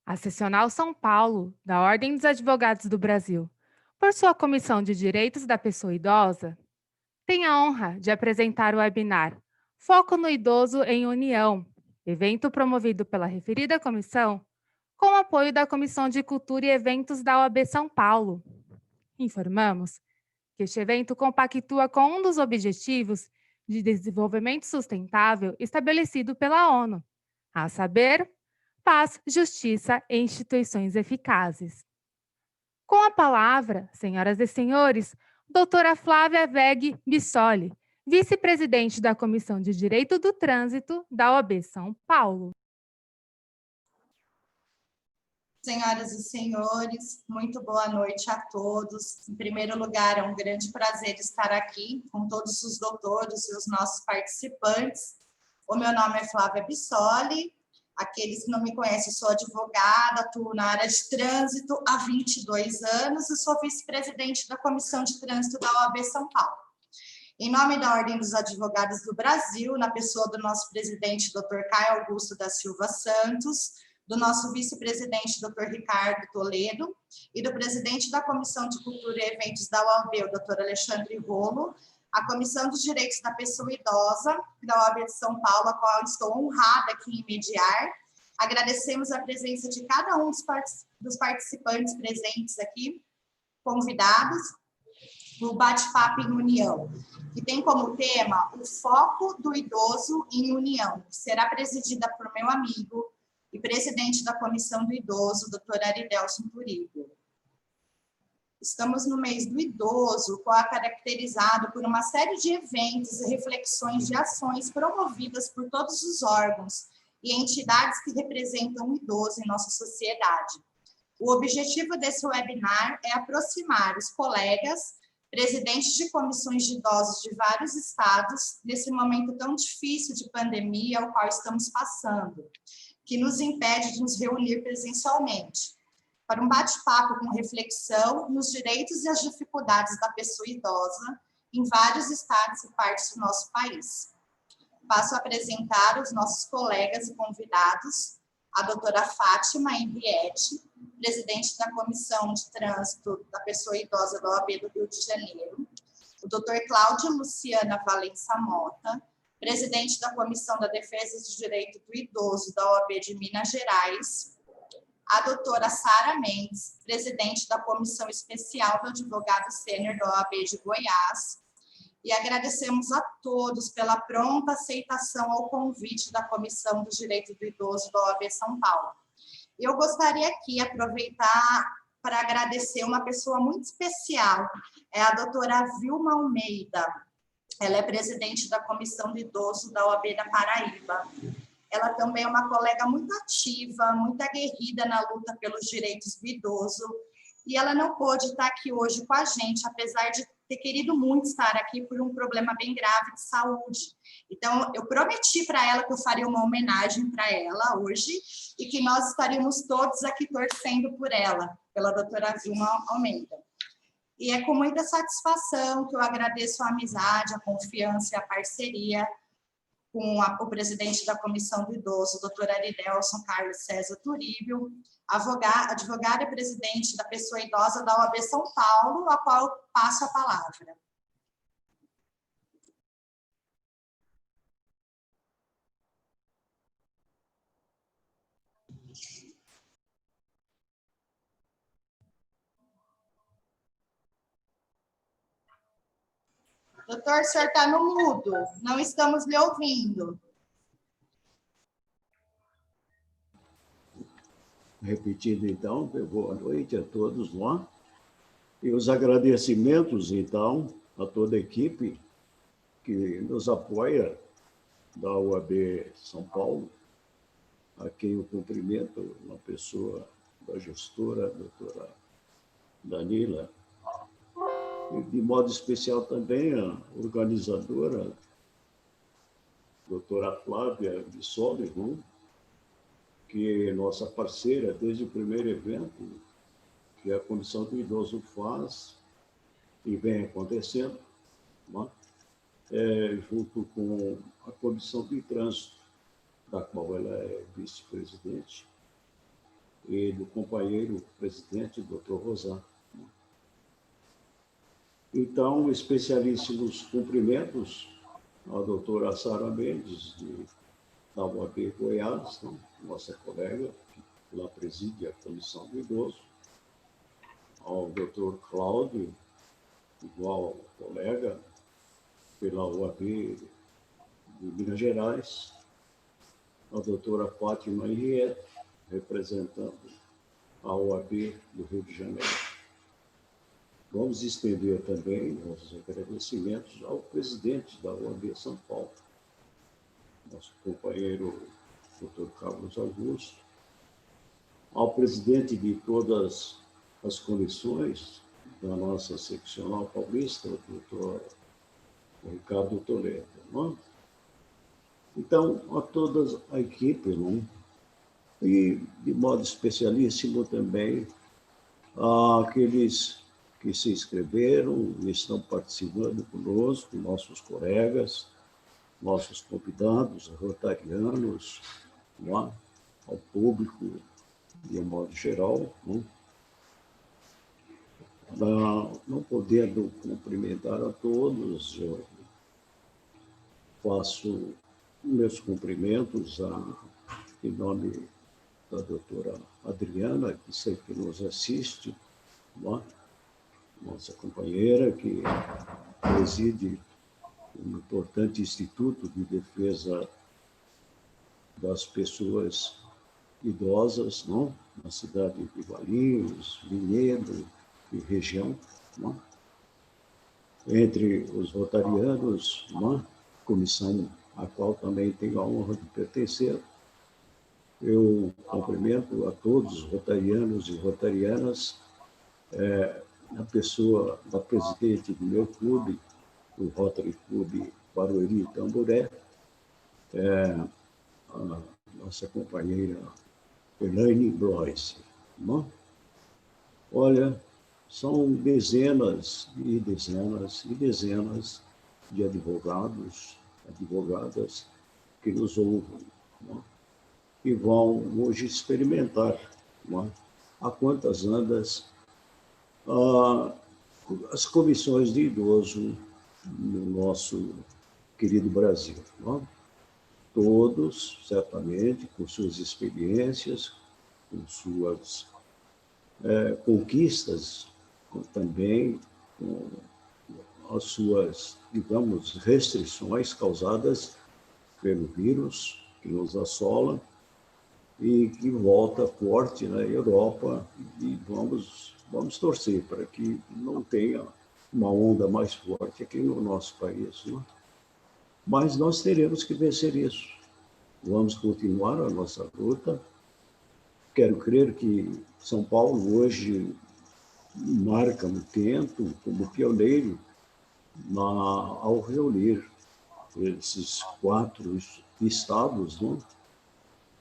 A Seccional São Paulo, da Ordem dos Advogados do Brasil, por sua Comissão de Direitos da Pessoa Idosa, tem a honra de apresentar o webinar Foco no Idoso em União, evento promovido pela referida comissão, com o apoio da Comissão de Cultura e Eventos da OAB São Paulo. Informamos que este evento compactua com um dos objetivos de desenvolvimento sustentável estabelecido pela ONU, a saber, paz, justiça e instituições eficazes. Com a palavra, senhoras e senhores, doutora Flávia Weg Bissoli, vice-presidente da Comissão de Direito do Trânsito da OAB São Paulo. Senhoras e senhores, muito boa noite a todos. Em primeiro lugar, é um grande prazer estar aqui com todos os doutores e os nossos participantes. O meu nome é Flávia Bissoli. Aqueles que não me conhecem, sou advogada, atuo na área de trânsito há 22 anos e sou vice-presidente da Comissão de Trânsito da OAB São Paulo. Em nome da Ordem dos Advogados do Brasil, na pessoa do nosso presidente, Dr. Caio Augusto da Silva Santos, do nosso vice-presidente, Dr. Ricardo Toledo, e do presidente da Comissão de Cultura e Eventos da OAB, o Dr. Alexandre Rolo, a Comissão dos Direitos da Pessoa Idosa da OAB de São Paulo, a qual estou honrada aqui em mediar. Agradecemos a presença de cada um dos participantes presentes aqui, convidados, no Bate-Papo em União, que tem como tema o foco do idoso em união, que será presidida por meu amigo e presidente da Comissão do Idoso, Dr. Aridelson Turíbio. Estamos no mês do idoso, qual é caracterizado por uma série de eventos e reflexões de ações promovidas por todos os órgãos e entidades que representam o idoso em nossa sociedade. O objetivo desse webinar é aproximar os colegas, presidentes de comissões de idosos de vários estados, nesse momento tão difícil de pandemia ao qual estamos passando, que nos impede de nos reunir presencialmente, para um bate-papo com reflexão nos direitos e as dificuldades da pessoa idosa em vários estados e partes do nosso país. Passo a apresentar os nossos colegas e convidados, a doutora Fátima Henriette, presidente da Comissão de Trânsito da Pessoa Idosa da OAB do Rio de Janeiro, o doutor Cláudio Luciana Valença Mota, presidente da Comissão da Defesa do Direito do Idoso da OAB de Minas Gerais, a doutora Sara Mendes, presidente da Comissão Especial do Advogado Sênior da OAB de Goiás, e agradecemos a todos pela pronta aceitação ao convite da Comissão do Direito do Idoso da OAB São Paulo. Eu gostaria aqui aproveitar para agradecer uma pessoa muito especial, é a doutora Vilma Almeida. Ela é presidente da Comissão do Idoso da OAB da Paraíba. Ela também é uma colega muito ativa, muito aguerrida na luta pelos direitos do idoso, e ela não pôde estar aqui hoje com a gente, apesar de ter querido muito estar aqui por um problema bem grave de saúde. Então, eu prometi para ela que eu faria uma homenagem para ela hoje e que nós estaríamos todos aqui torcendo por ela, pela doutora Vilma Almeida. E é com muita satisfação que eu agradeço a amizade, a confiança e a parceria com o presidente da Comissão do Idoso, doutor Aridelson Carlos César Turíbio, advogada e presidente da Pessoa Idosa da OAB São Paulo, a qual eu passo a palavra. Doutor, o senhor está no mudo, não estamos lhe ouvindo. Repetindo, então, boa noite a todos lá. E os agradecimentos, então, a toda a equipe que nos apoia da OAB São Paulo, a quem eu cumprimento, uma pessoa da gestora, a doutora Danila, e de modo especial também a organizadora, doutora Flávia Bissoli, que é nossa parceira desde o primeiro evento que a Comissão do Idoso faz e vem acontecendo, junto com a Comissão de Trânsito, da qual ela é vice-presidente. e do companheiro presidente, Dr. Rosan. Então, especialíssimos cumprimentos à doutora Sara Mendes, da UAB Goiás, nossa colega, que lá preside a Comissão do Idoso, ao doutor Cláudio, igual colega, pela UAB de Minas Gerais, a doutora Fátima Henriette, representando a OAB do Rio de Janeiro. Vamos estender também nossos agradecimentos ao presidente da OAB São Paulo, nosso companheiro Dr. Carlos Augusto, ao presidente de todas as comissões da nossa seccional paulista, o Dr. Ricardo Toledo. Não? Então, a toda a equipe, não? E, de modo especialíssimo também, àqueles que se inscreveram e estão participando conosco, nossos colegas, nossos convidados, rotarianos, não é? Ao público, de um modo geral. Não podendo cumprimentar a todos, eu faço meus cumprimentos em nome da doutora Adriana, que sempre nos assiste, nossa companheira, que preside um importante instituto de defesa das pessoas idosas, não? Na cidade de Valinhos, Vinhedo e região. Não? Entre os rotarianos, não? Comissão a qual também tenho a honra de pertencer, eu cumprimento a todos os rotarianos e rotarianas, a pessoa da presidente do meu clube, o Rotary Clube Barueri Tamboré, a nossa companheira Elaine Bloise. Olha, são dezenas e dezenas e dezenas de advogadas que nos ouvem, e vão hoje experimentar a quantas andas as comissões de idoso no nosso querido Brasil. Todos, certamente, com suas experiências, com suas conquistas, também com as suas, digamos, restrições causadas pelo vírus que nos assola e que volta forte na Europa, e vamos torcer para que não tenha uma onda mais forte aqui no nosso país. Mas nós teremos que vencer isso. Vamos continuar a nossa luta. Quero crer que São Paulo hoje marca no tempo como pioneiro ao reunir esses 4 estados.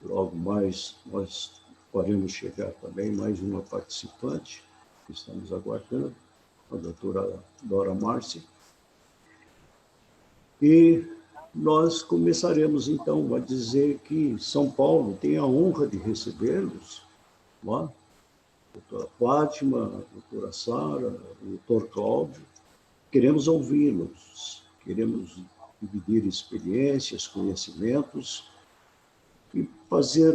Logo mais nós faremos chegar também mais uma participante, que estamos aguardando, a doutora Dora Márcia. E nós começaremos, então, a dizer que São Paulo tem a honra de recebê-los, a doutora Fátima, a doutora Sara, o doutor Cláudio. Queremos ouvi-los, queremos dividir experiências, conhecimentos e fazer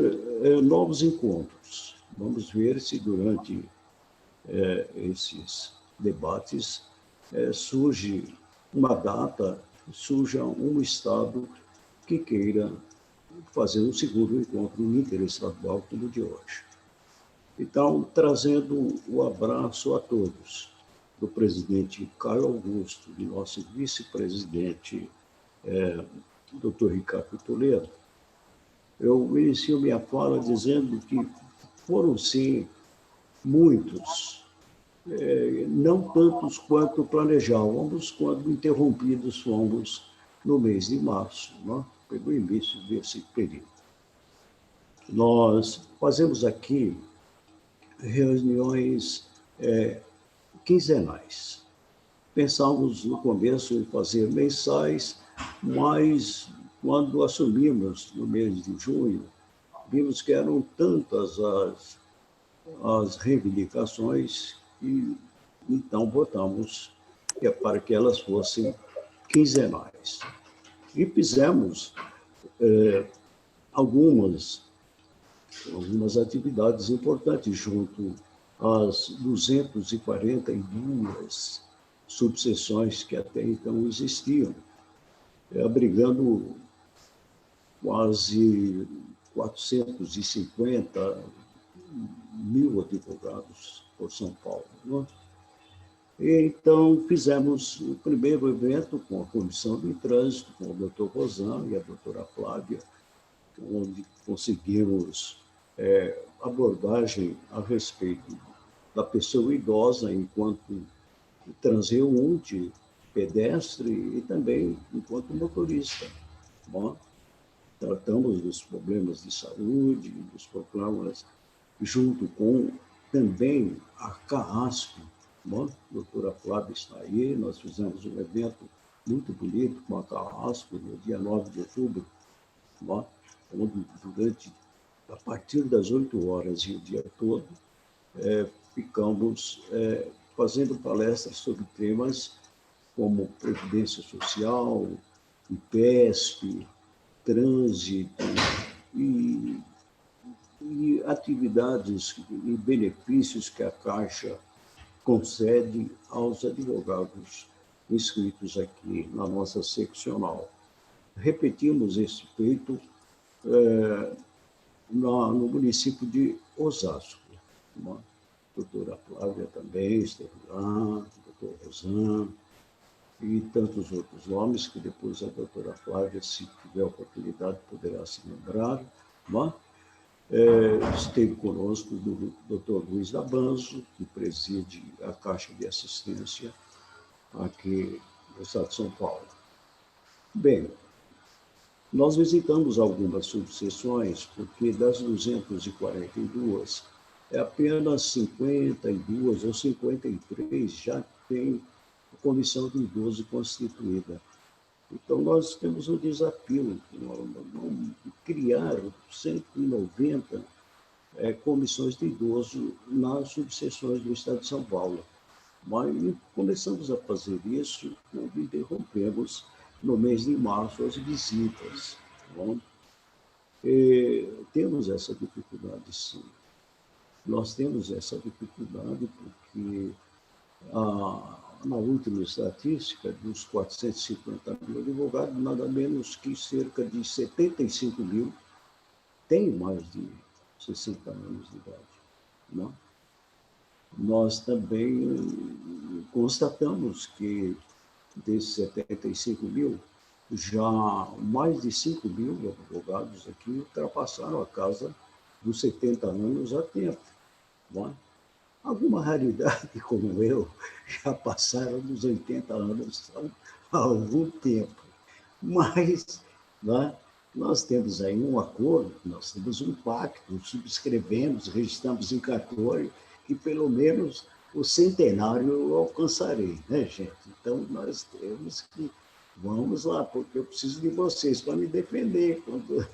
novos encontros. Vamos ver se durante esses debates surge uma data, surja um estado que queira fazer um segundo encontro interestadual como o de hoje. Então, trazendo o abraço a todos, do presidente Caio Augusto, do nosso vice-presidente, Dr. Ricardo Toledo, eu inicio minha fala dizendo que foram, sim, muitos, não tantos quanto planejávamos, quando interrompidos fomos no mês de março, pelo início desse período. Nós fazemos aqui reuniões quinzenais. Pensamos no começo em fazer mensais, mas quando assumimos no mês de junho, vimos que eram tantas as reivindicações e, então, votamos para que elas fossem quinzenais. E fizemos algumas atividades importantes junto às 242 subseções que até então existiam, abrigando quase 450 mil advogados por São Paulo. Não é? Então, fizemos o primeiro evento com a Comissão de Trânsito, com o doutor Rosan e a doutora Flávia, onde conseguimos abordagem a respeito da pessoa idosa enquanto transeunte, pedestre e também enquanto motorista. Bom, tratamos dos problemas de saúde, dos problemas junto com também a CAASP. Bom, a doutora Flávia está aí, nós fizemos um evento muito bonito com a CAASP no dia 9 de outubro, bom, onde a partir das 8 horas e o dia todo, ficamos fazendo palestras sobre temas como Previdência Social, IPESP, trânsito e atividades e benefícios que a Caixa concede aos advogados inscritos aqui na nossa seccional. Repetimos esse feito no município de Osasco. A doutora Flávia também esteve lá, o doutor Rosan, e tantos outros nomes que depois a doutora Flávia, se tiver oportunidade, poderá se lembrar. Esteve conosco o doutor Luiz Dabanzo, que preside a Caixa de Assistência aqui no estado de São Paulo. Bem, nós visitamos algumas subseções, porque das 242, apenas 52 ou 53 já tem a condição de idoso constituída. Então, nós temos um desafio de criar 190 comissões de idoso nas subseções do estado de São Paulo. Mas começamos a fazer isso quando interrompemos, no mês de março, as visitas. Bom, temos essa dificuldade, sim. Nós temos essa dificuldade porque na última estatística, dos 450 mil advogados, nada menos que cerca de 75 mil têm mais de 60 anos de idade. Não? Nós também constatamos que desses 75 mil, já mais de 5 mil advogados aqui ultrapassaram a casa dos 70 anos há tempo. Não é? Alguma raridade como eu já passaram dos 80 anos há algum tempo. Mas nós temos aí um acordo, nós temos um pacto, subscrevemos, registramos em cartório, que pelo menos o centenário eu alcançarei, né, gente? Então, nós temos que... Vamos lá, porque eu preciso de vocês para me defender quando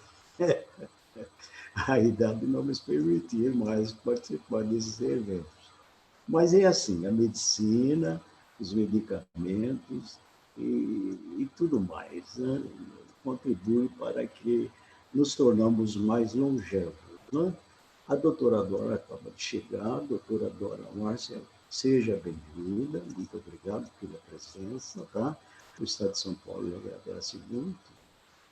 a idade não nos permitir mais participar desses eventos. Mas é assim, a medicina, os medicamentos e tudo mais, né, contribui para que nos tornamos mais longevos. Né? A doutora Dora acaba de chegar, a doutora Dora Márcia, seja bem-vinda, muito obrigado pela presença, tá? O Estado de São Paulo agradece muito.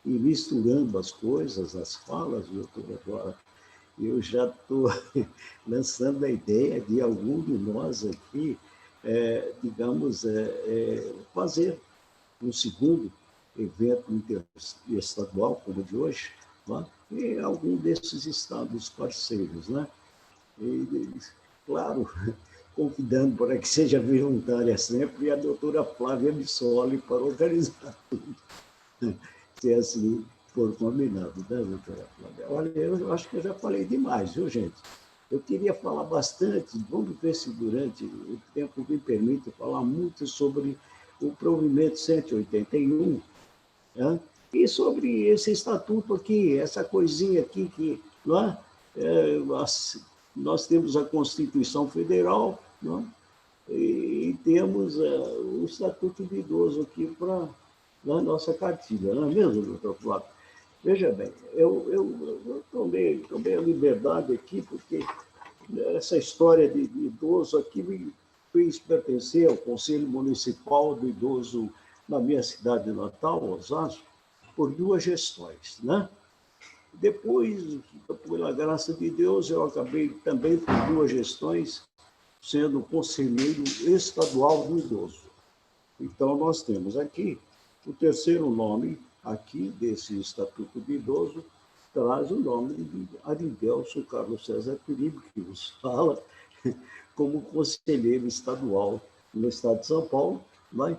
E misturando as coisas, as falas, doutora Dora, eu já estou lançando a ideia de algum de nós aqui, digamos, fazer um segundo evento interestadual, como o de hoje, né? Em algum desses estados parceiros. Né? E, claro, convidando para que seja voluntária sempre a doutora Flávia Bissoli para organizar tudo, se assim for combinado, né, doutora Flávia? Olha, eu acho que eu já falei demais, viu, gente? Eu queria falar bastante, vamos ver se durante o tempo me permite falar muito sobre o provimento 181, né? E sobre esse estatuto aqui, essa coisinha aqui que, não é? nós temos a Constituição Federal, não? E temos o Estatuto do Idoso aqui na nossa cartilha, não é mesmo, doutor Flávio? Veja bem, eu tomei a liberdade aqui, porque essa história de idoso aqui me fez pertencer ao Conselho Municipal do Idoso na minha cidade natal, Osasco, por 2 gestões, né? Depois, pela graça de Deus, eu acabei também por 2 gestões sendo conselheiro estadual do idoso. Então, nós temos aqui o terceiro nome aqui desse Estatuto do Idoso, traz o nome de Aridelson Carlos César Peribe, que nos fala como conselheiro estadual no estado de São Paulo, mas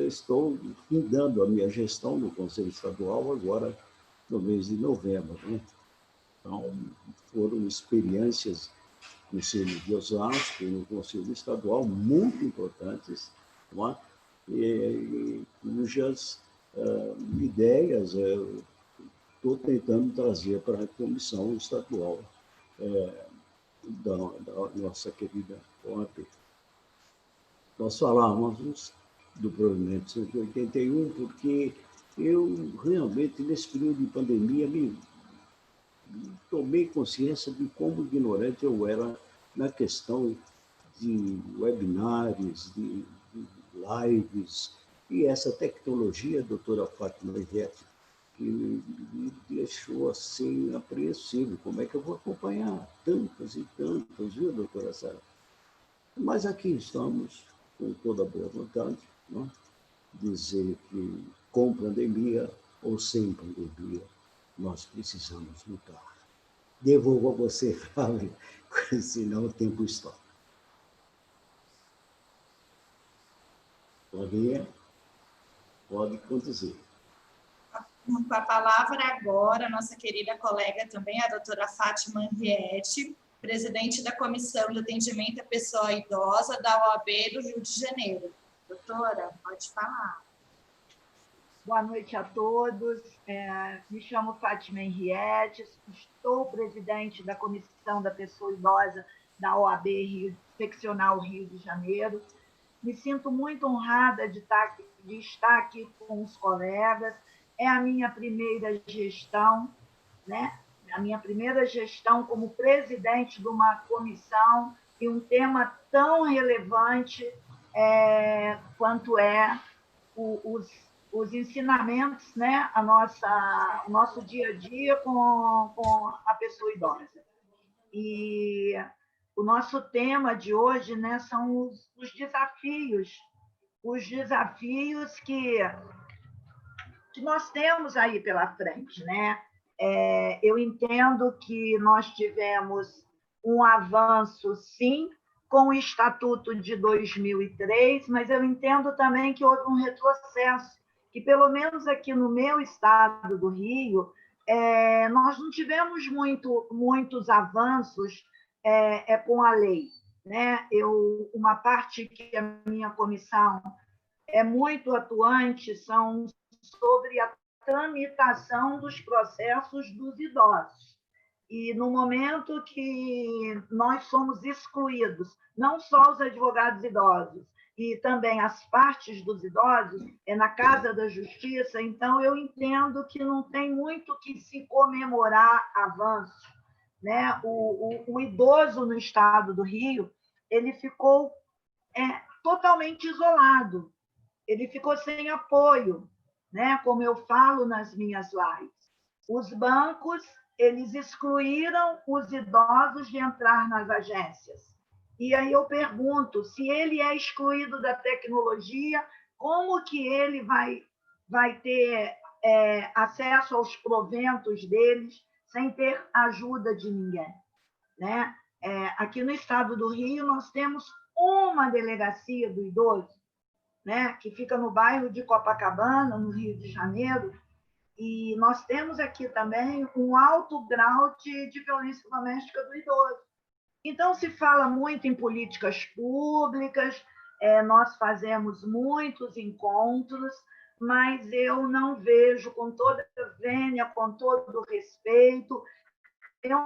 estou findando a minha gestão no Conselho Estadual agora no mês de novembro, né? Então, foram experiências no Conselho de Osasco e no Conselho Estadual muito importantes, não é? E cujas ideias estou tentando trazer para a comissão estadual da nossa querida OAB. Nós falávamos do provimento 181 porque eu realmente, nesse período de pandemia, tomei consciência de como ignorante eu era na questão de webinários, de lives, e essa tecnologia, doutora Fátima Henriette, que me deixou assim apreensivo. Como é que eu vou acompanhar tantas e tantas, viu, doutora Sara? Mas aqui estamos, com toda a boa vontade, não? Dizer que com pandemia ou sem pandemia, nós precisamos lutar. Devolvo a você, Fábio, senão o tempo estoura. Pode conduzir. Com a palavra agora, a nossa querida colega também, a doutora Fátima Henriette, presidente da Comissão de Atendimento à Pessoa Idosa da OAB do Rio de Janeiro. Doutora, pode falar. Boa noite a todos. Me chamo Fátima Henriette, estou presidente da Comissão da Pessoa Idosa da OAB Seccional Rio de Janeiro. Me sinto muito honrada de estar aqui com os colegas. É a minha primeira gestão, né? A minha primeira gestão como presidente de uma comissão e um tema tão relevante quanto os ensinamentos, né? O nosso dia a dia com a pessoa idosa. E o nosso tema de hoje, né, são os desafios que nós temos aí pela frente, né? Eu entendo que nós tivemos um avanço, sim, com o Estatuto de 2003, mas eu entendo também que houve um retrocesso, que pelo menos aqui no meu estado do Rio, nós não tivemos muitos avanços com a lei, né? Uma parte que a minha comissão é muito atuante são sobre a tramitação dos processos dos idosos. E no momento que nós somos excluídos, não só os advogados idosos, e também as partes dos idosos, na Casa da Justiça, então eu entendo que não tem muito que se comemorar avanços, né? O idoso no estado do Rio, ele ficou totalmente isolado, ele ficou sem apoio, né? Como eu falo nas minhas lives. Os bancos, eles excluíram os idosos de entrar nas agências. E aí eu pergunto, se ele é excluído da tecnologia, como que ele vai ter acesso aos proventos deles sem ter ajuda de ninguém, né? Aqui no estado do Rio, nós temos uma delegacia do idoso, né, que fica no bairro de Copacabana, no Rio de Janeiro, e nós temos aqui também um alto grau de violência doméstica do idoso. Então, se fala muito em políticas públicas, nós fazemos muitos encontros, mas eu não vejo, com toda a vênia, com todo o respeito, eu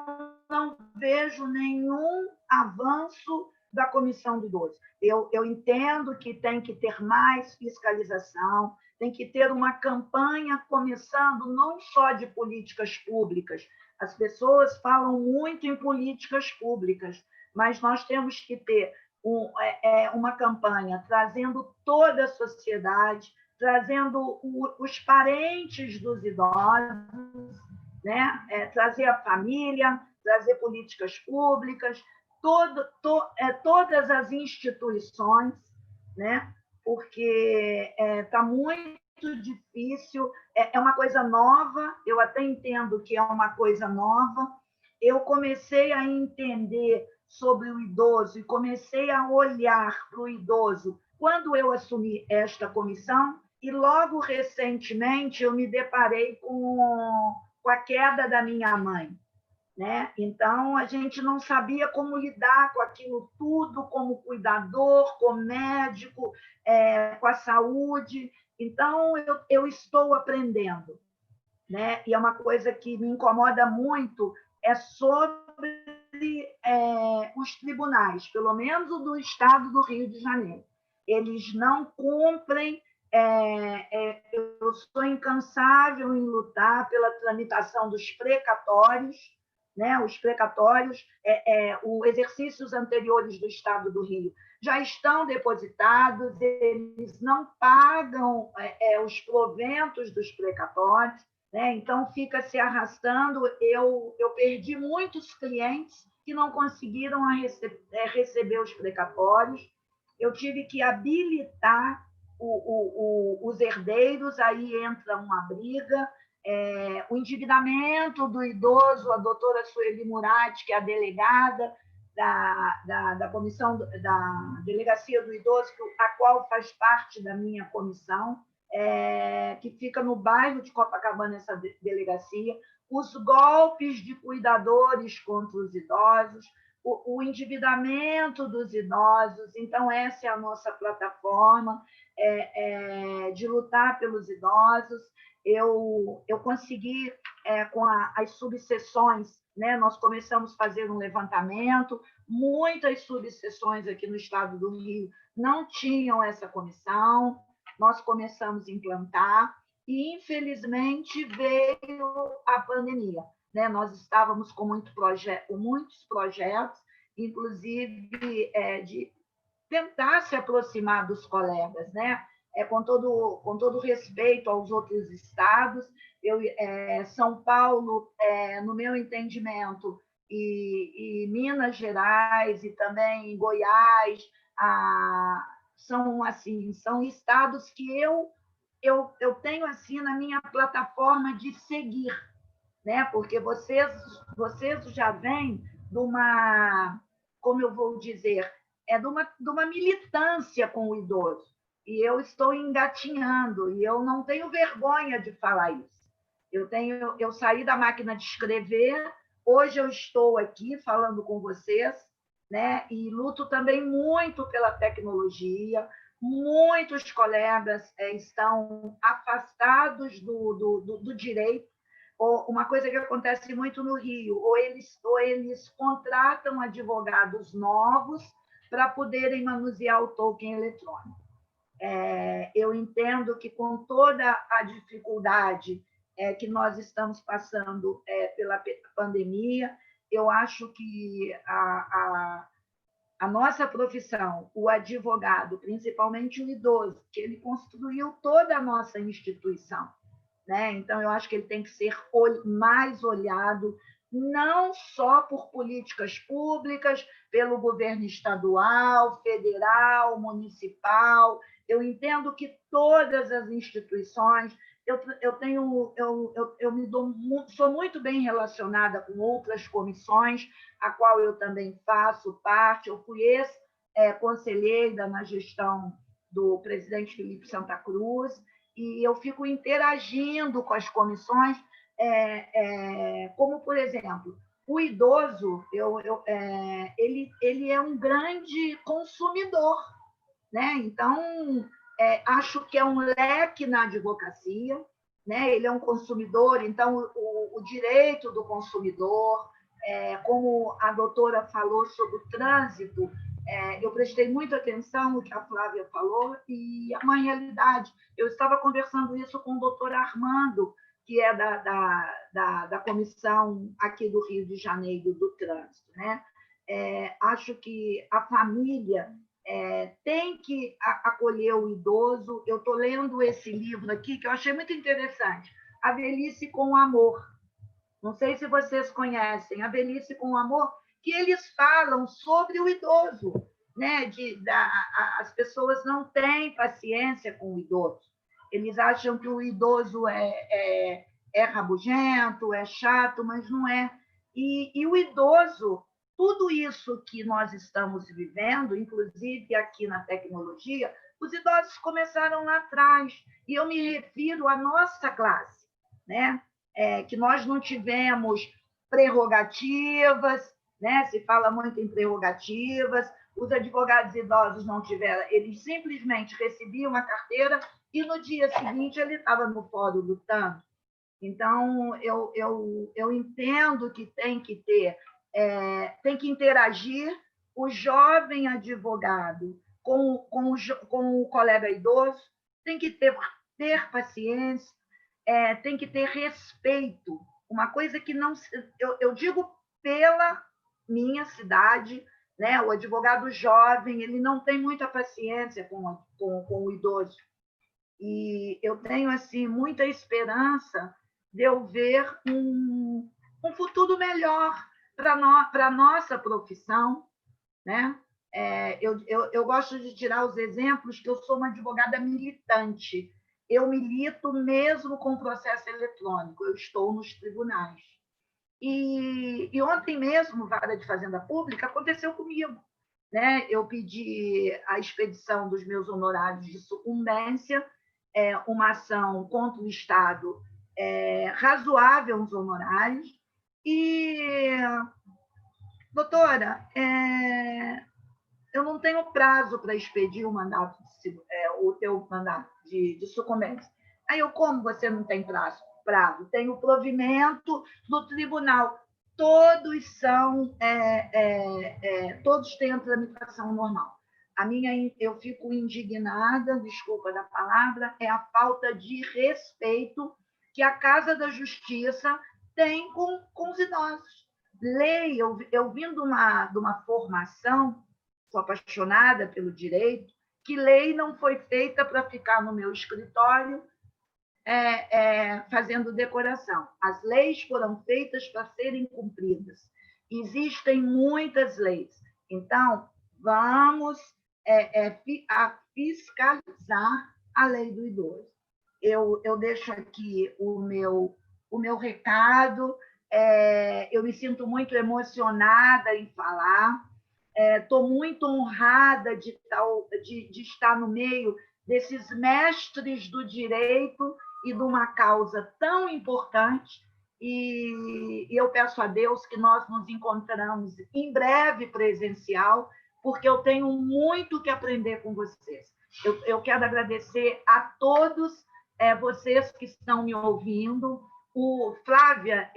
não vejo nenhum avanço da Comissão do Idoso. Eu entendo que tem que ter mais fiscalização, tem que ter uma campanha começando não só de políticas públicas. As pessoas falam muito em políticas públicas, mas nós temos que ter uma campanha trazendo toda a sociedade, trazendo os parentes dos idosos, né? Trazer a família, trazer políticas públicas, todas as instituições, né? Porque está muito difícil, é uma coisa nova, eu até entendo que é uma coisa nova. Eu comecei a entender sobre o idoso e comecei a olhar para o idoso quando eu assumi esta comissão, e logo recentemente eu me deparei com a queda da minha mãe, né? Então, a gente não sabia como lidar com aquilo tudo, como cuidador, como médico, com a saúde. Então, eu estou aprendendo, né? E é uma coisa que me incomoda muito, é sobre os tribunais, pelo menos o do Estado do Rio de Janeiro. Eles não cumprem. Eu sou incansável em lutar pela tramitação dos precatórios, né? Os precatórios, os exercícios anteriores do Estado do Rio já estão depositados, eles não pagam os proventos dos precatórios, né? Então fica se arrastando. Eu perdi muitos clientes que não conseguiram receber os precatórios. Eu tive que habilitar os herdeiros, aí entra uma briga. O endividamento do idoso, a doutora Sueli Murati, que é a delegada da comissão da Delegacia do Idoso, a qual faz parte da minha comissão, que fica no bairro de Copacabana, essa delegacia, os golpes de cuidadores contra os idosos, o endividamento dos idosos. Então, essa é a nossa plataforma de lutar pelos idosos. Eu consegui, com as subseções, né? Nós começamos a fazer um levantamento, muitas subseções aqui no estado do Rio não tinham essa comissão, nós começamos a implantar, e, infelizmente, veio a pandemia, né? Nós estávamos com muitos projetos, inclusive de tentar se aproximar dos colegas, né? Com todo respeito aos outros estados. São Paulo, no meu entendimento, e Minas Gerais, e também Goiás, são estados que eu tenho assim na minha plataforma de seguir, né? Porque vocês já vêm de uma, como eu vou dizer, de uma militância com o idoso. E eu estou engatinhando, e eu não tenho vergonha de falar isso. Eu saí da máquina de escrever, hoje eu estou aqui falando com vocês, né? E luto também muito pela tecnologia. Muitos colegas estão afastados do direito. Uma coisa que acontece muito no Rio, ou eles contratam advogados novos para poderem manusear o token eletrônico. Eu entendo que, com toda a dificuldade que nós estamos passando pela pandemia, eu acho que a nossa profissão, o advogado, principalmente o idoso, que ele construiu toda a nossa instituição, né? Então, eu acho que ele tem que ser mais olhado, não só por políticas públicas, pelo governo estadual, federal, municipal. Eu entendo que todas as instituições, sou muito bem relacionada com outras comissões, a qual eu também faço parte. Eu fui ex-conselheira na gestão do presidente Felipe Santa Cruz, e eu fico interagindo com as comissões, como, por exemplo, o idoso, ele é um grande consumidor, né? Então, acho que é um leque na advocacia, né? Ele é um consumidor, então o direito do consumidor, Como a doutora falou sobre o trânsito, eu prestei muita atenção no que a Flávia falou, e é uma realidade. Eu estava conversando isso com o doutor Armando, que é da comissão aqui do Rio de Janeiro do trânsito, né? Acho que a família tem que acolher o idoso. Eu estou lendo esse livro aqui, que eu achei muito interessante, A Velhice com Amor. Não sei se vocês conhecem, A Velhice com Amor, que eles falam sobre o idoso, né? As pessoas não têm paciência com o idoso. Eles acham que o idoso é rabugento, é chato, mas não é. E o idoso, tudo isso que nós estamos vivendo, inclusive aqui na tecnologia, os idosos começaram lá atrás. E eu me refiro à nossa classe, né? Que nós não tivemos prerrogativas, né? Se fala muito em prerrogativas, os advogados idosos não tiveram, eles simplesmente recebiam a carteira e no dia seguinte ele estava no fórum lutando. Então, eu entendo que tem que interagir o jovem advogado com o colega idoso, tem que ter paciência, tem que ter respeito. Uma coisa que não... Eu digo pela minha cidade, né? O advogado jovem, ele não tem muita paciência com o idoso. E eu tenho assim muita esperança de eu ver um futuro melhor para a nossa profissão, né? Eu gosto de tirar os exemplos que eu sou uma advogada militante. Eu milito mesmo com o processo eletrônico, eu estou nos tribunais. E ontem mesmo, Vara de Fazenda Pública, aconteceu comigo, né? Eu pedi a expedição dos meus honorários de sucumbência, uma ação contra o Estado razoável os honorários, e, doutora, eu não tenho prazo para expedir o teu mandato de sucumbência. Aí como você não tem prazo? Tem o provimento do tribunal. Todos têm a tramitação normal. Eu fico indignada, desculpa da palavra, é a falta de respeito que a Casa da Justiça tem com os idosos. Lei, eu vim de uma formação, sou apaixonada pelo direito, que lei não foi feita para ficar no meu escritório fazendo decoração. As leis foram feitas para serem cumpridas. Existem muitas leis. Então, vamos fiscalizar a lei do idoso. Eu deixo aqui o meu recado. Eu me sinto muito emocionada em falar. Estou muito honrada de estar no meio desses mestres do direito e de uma causa tão importante. E eu peço a Deus que nós nos encontramos em breve presencial, porque eu tenho muito que aprender com vocês. Eu quero agradecer a todos vocês que estão me ouvindo. Flávia,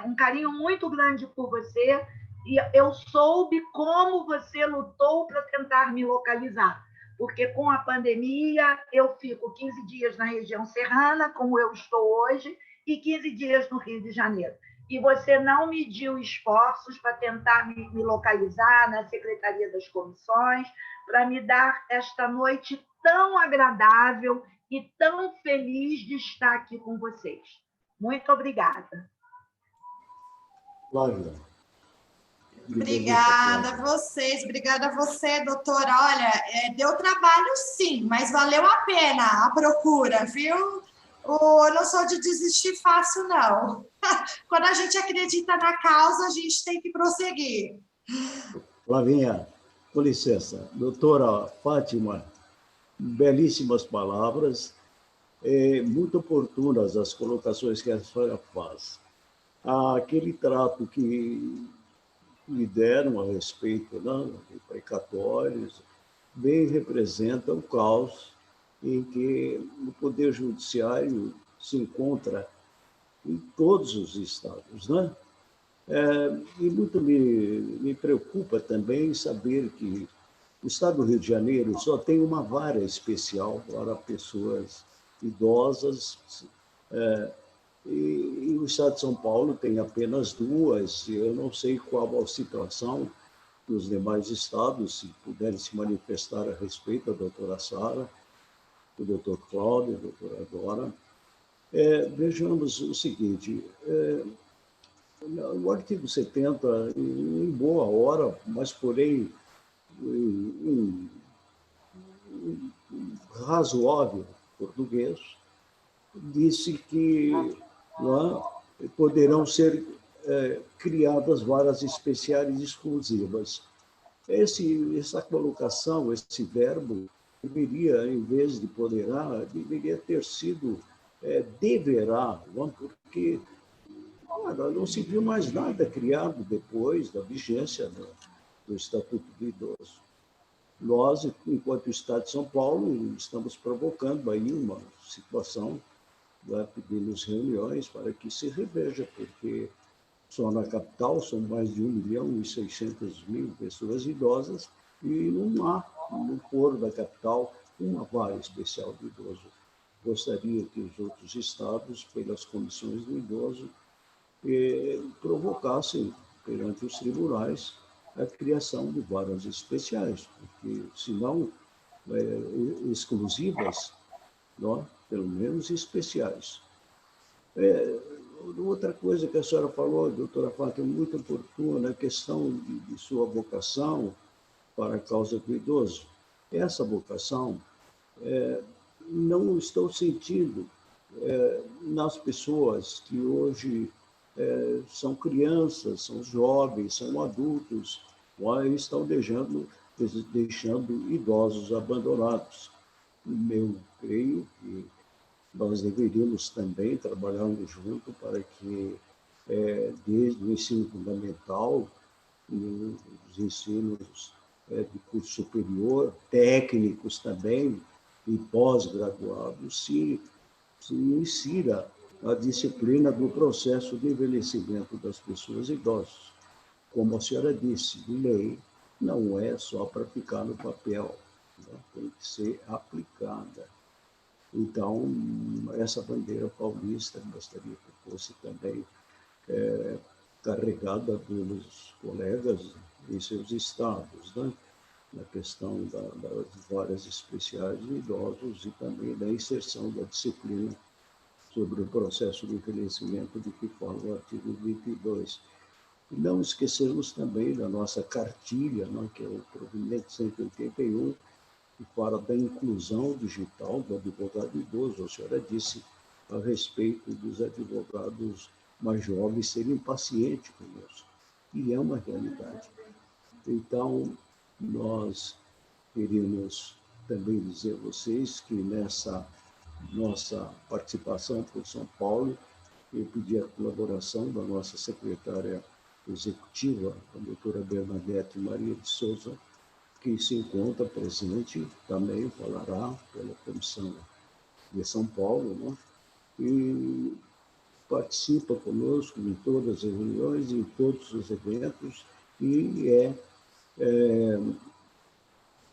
um carinho muito grande por você, e eu soube como você lutou para tentar me localizar, porque com a pandemia eu fico 15 dias na região serrana, como eu estou hoje, e 15 dias no Rio de Janeiro. E você não mediu esforços para tentar me localizar na Secretaria das Comissões, para me dar esta noite tão agradável e tão feliz de estar aqui com vocês. Muito obrigada. Flávia. Obrigada a vocês, obrigada a você, doutora. Olha, deu trabalho sim, mas valeu a pena a procura, viu? Eu não sou de desistir fácil, não. Quando a gente acredita na causa, a gente tem que prosseguir. Flavinha, com licença. Doutora Fátima, belíssimas palavras, muito oportunas as colocações que a senhora faz. Aquele trato que lhe deram a respeito, né, de precatórios, bem representa o caos em que o Poder Judiciário se encontra em todos os estados, né? E muito me preocupa também saber que o Estado do Rio de Janeiro só tem uma vara especial para pessoas idosas, e o Estado de São Paulo tem apenas duas. Eu não sei qual a situação dos demais estados, se puderem se manifestar a respeito, a doutora Sara, o doutor Cláudio, a doutora Dora. Vejamos o seguinte, o artigo 70, em boa hora, mas porém em razoável português, disse que poderão ser criadas varas especiais exclusivas. Essa colocação, esse verbo, deveria, em vez de poderá, deveria ter sido deverá, porque não se viu mais nada criado depois da vigência do Estatuto do Idoso. Nós, enquanto Estado de São Paulo, estamos provocando aí uma situação, pedimos reuniões para que se reveja, porque só na capital são mais de 1.600.000 pessoas idosas e não há, no foro da capital, uma vara especial do idoso. Gostaria que os outros estados, pelas comissões do idoso, provocassem perante os tribunais a criação de varas especiais, porque, se não exclusivas, pelo menos especiais. Outra coisa que a senhora falou, doutora Fátima, muito oportuna, a questão de sua vocação para a causa do idoso. Essa vocação não estou sentindo nas pessoas que hoje são crianças, são jovens, são adultos, estão deixando idosos abandonados. Eu creio que nós deveríamos também trabalharmos junto para que, desde o ensino fundamental, os ensinos de curso superior, técnicos também, e pós-graduados, se insira a disciplina do processo de envelhecimento das pessoas idosas. Como a senhora disse, lei não é só para ficar no papel, tem que ser aplicada. Então, essa bandeira paulista gostaria que fosse também carregada pelos colegas em seus estados, na questão das varas especiais de idosos e também da inserção da disciplina sobre o processo de envelhecimento de que fala o artigo 22. E não esquecermos também da nossa cartilha, que é o provimento 181, que fala da inclusão digital do advogado idoso. A senhora disse a respeito dos advogados mais jovens serem pacientes conosco, e é uma realidade. Então, nós queríamos também dizer a vocês que nessa nossa participação por São Paulo, eu pedi a colaboração da nossa secretária executiva, a doutora Bernadette Maria de Souza, que se encontra presente, também falará pela Comissão de São Paulo, e participa conosco em todas as reuniões, em todos os eventos, e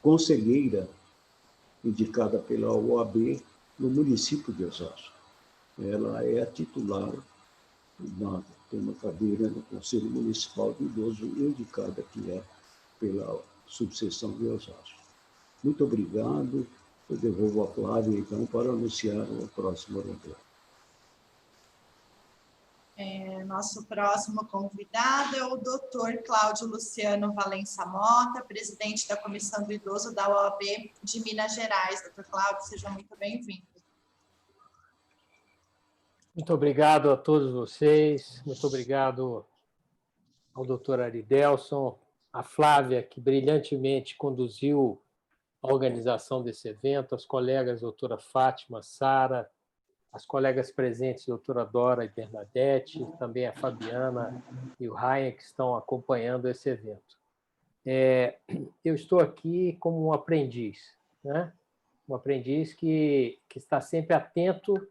conselheira indicada pela OAB no município de Osasco. Ela é a titular, tem uma cadeira no Conselho Municipal do Idoso, indicada que é pela subseção de Osasco. Muito obrigado. Eu devolvo a Flávia, então, para anunciar o próximo orador. Nosso próximo convidado é o doutor Cláudio Luciano Valença Mota, presidente da Comissão do Idoso da OAB de Minas Gerais. Doutor Cláudio, seja muito bem-vindo. Muito obrigado a todos vocês, muito obrigado ao doutor Aridelson, a Flávia, que brilhantemente conduziu a organização desse evento, as colegas doutora Fátima, Sara, as colegas presentes, doutora Dora e Bernadette, também a Fabiana e o Ryan, que estão acompanhando esse evento. Eu estou aqui como um aprendiz, um aprendiz que está sempre atento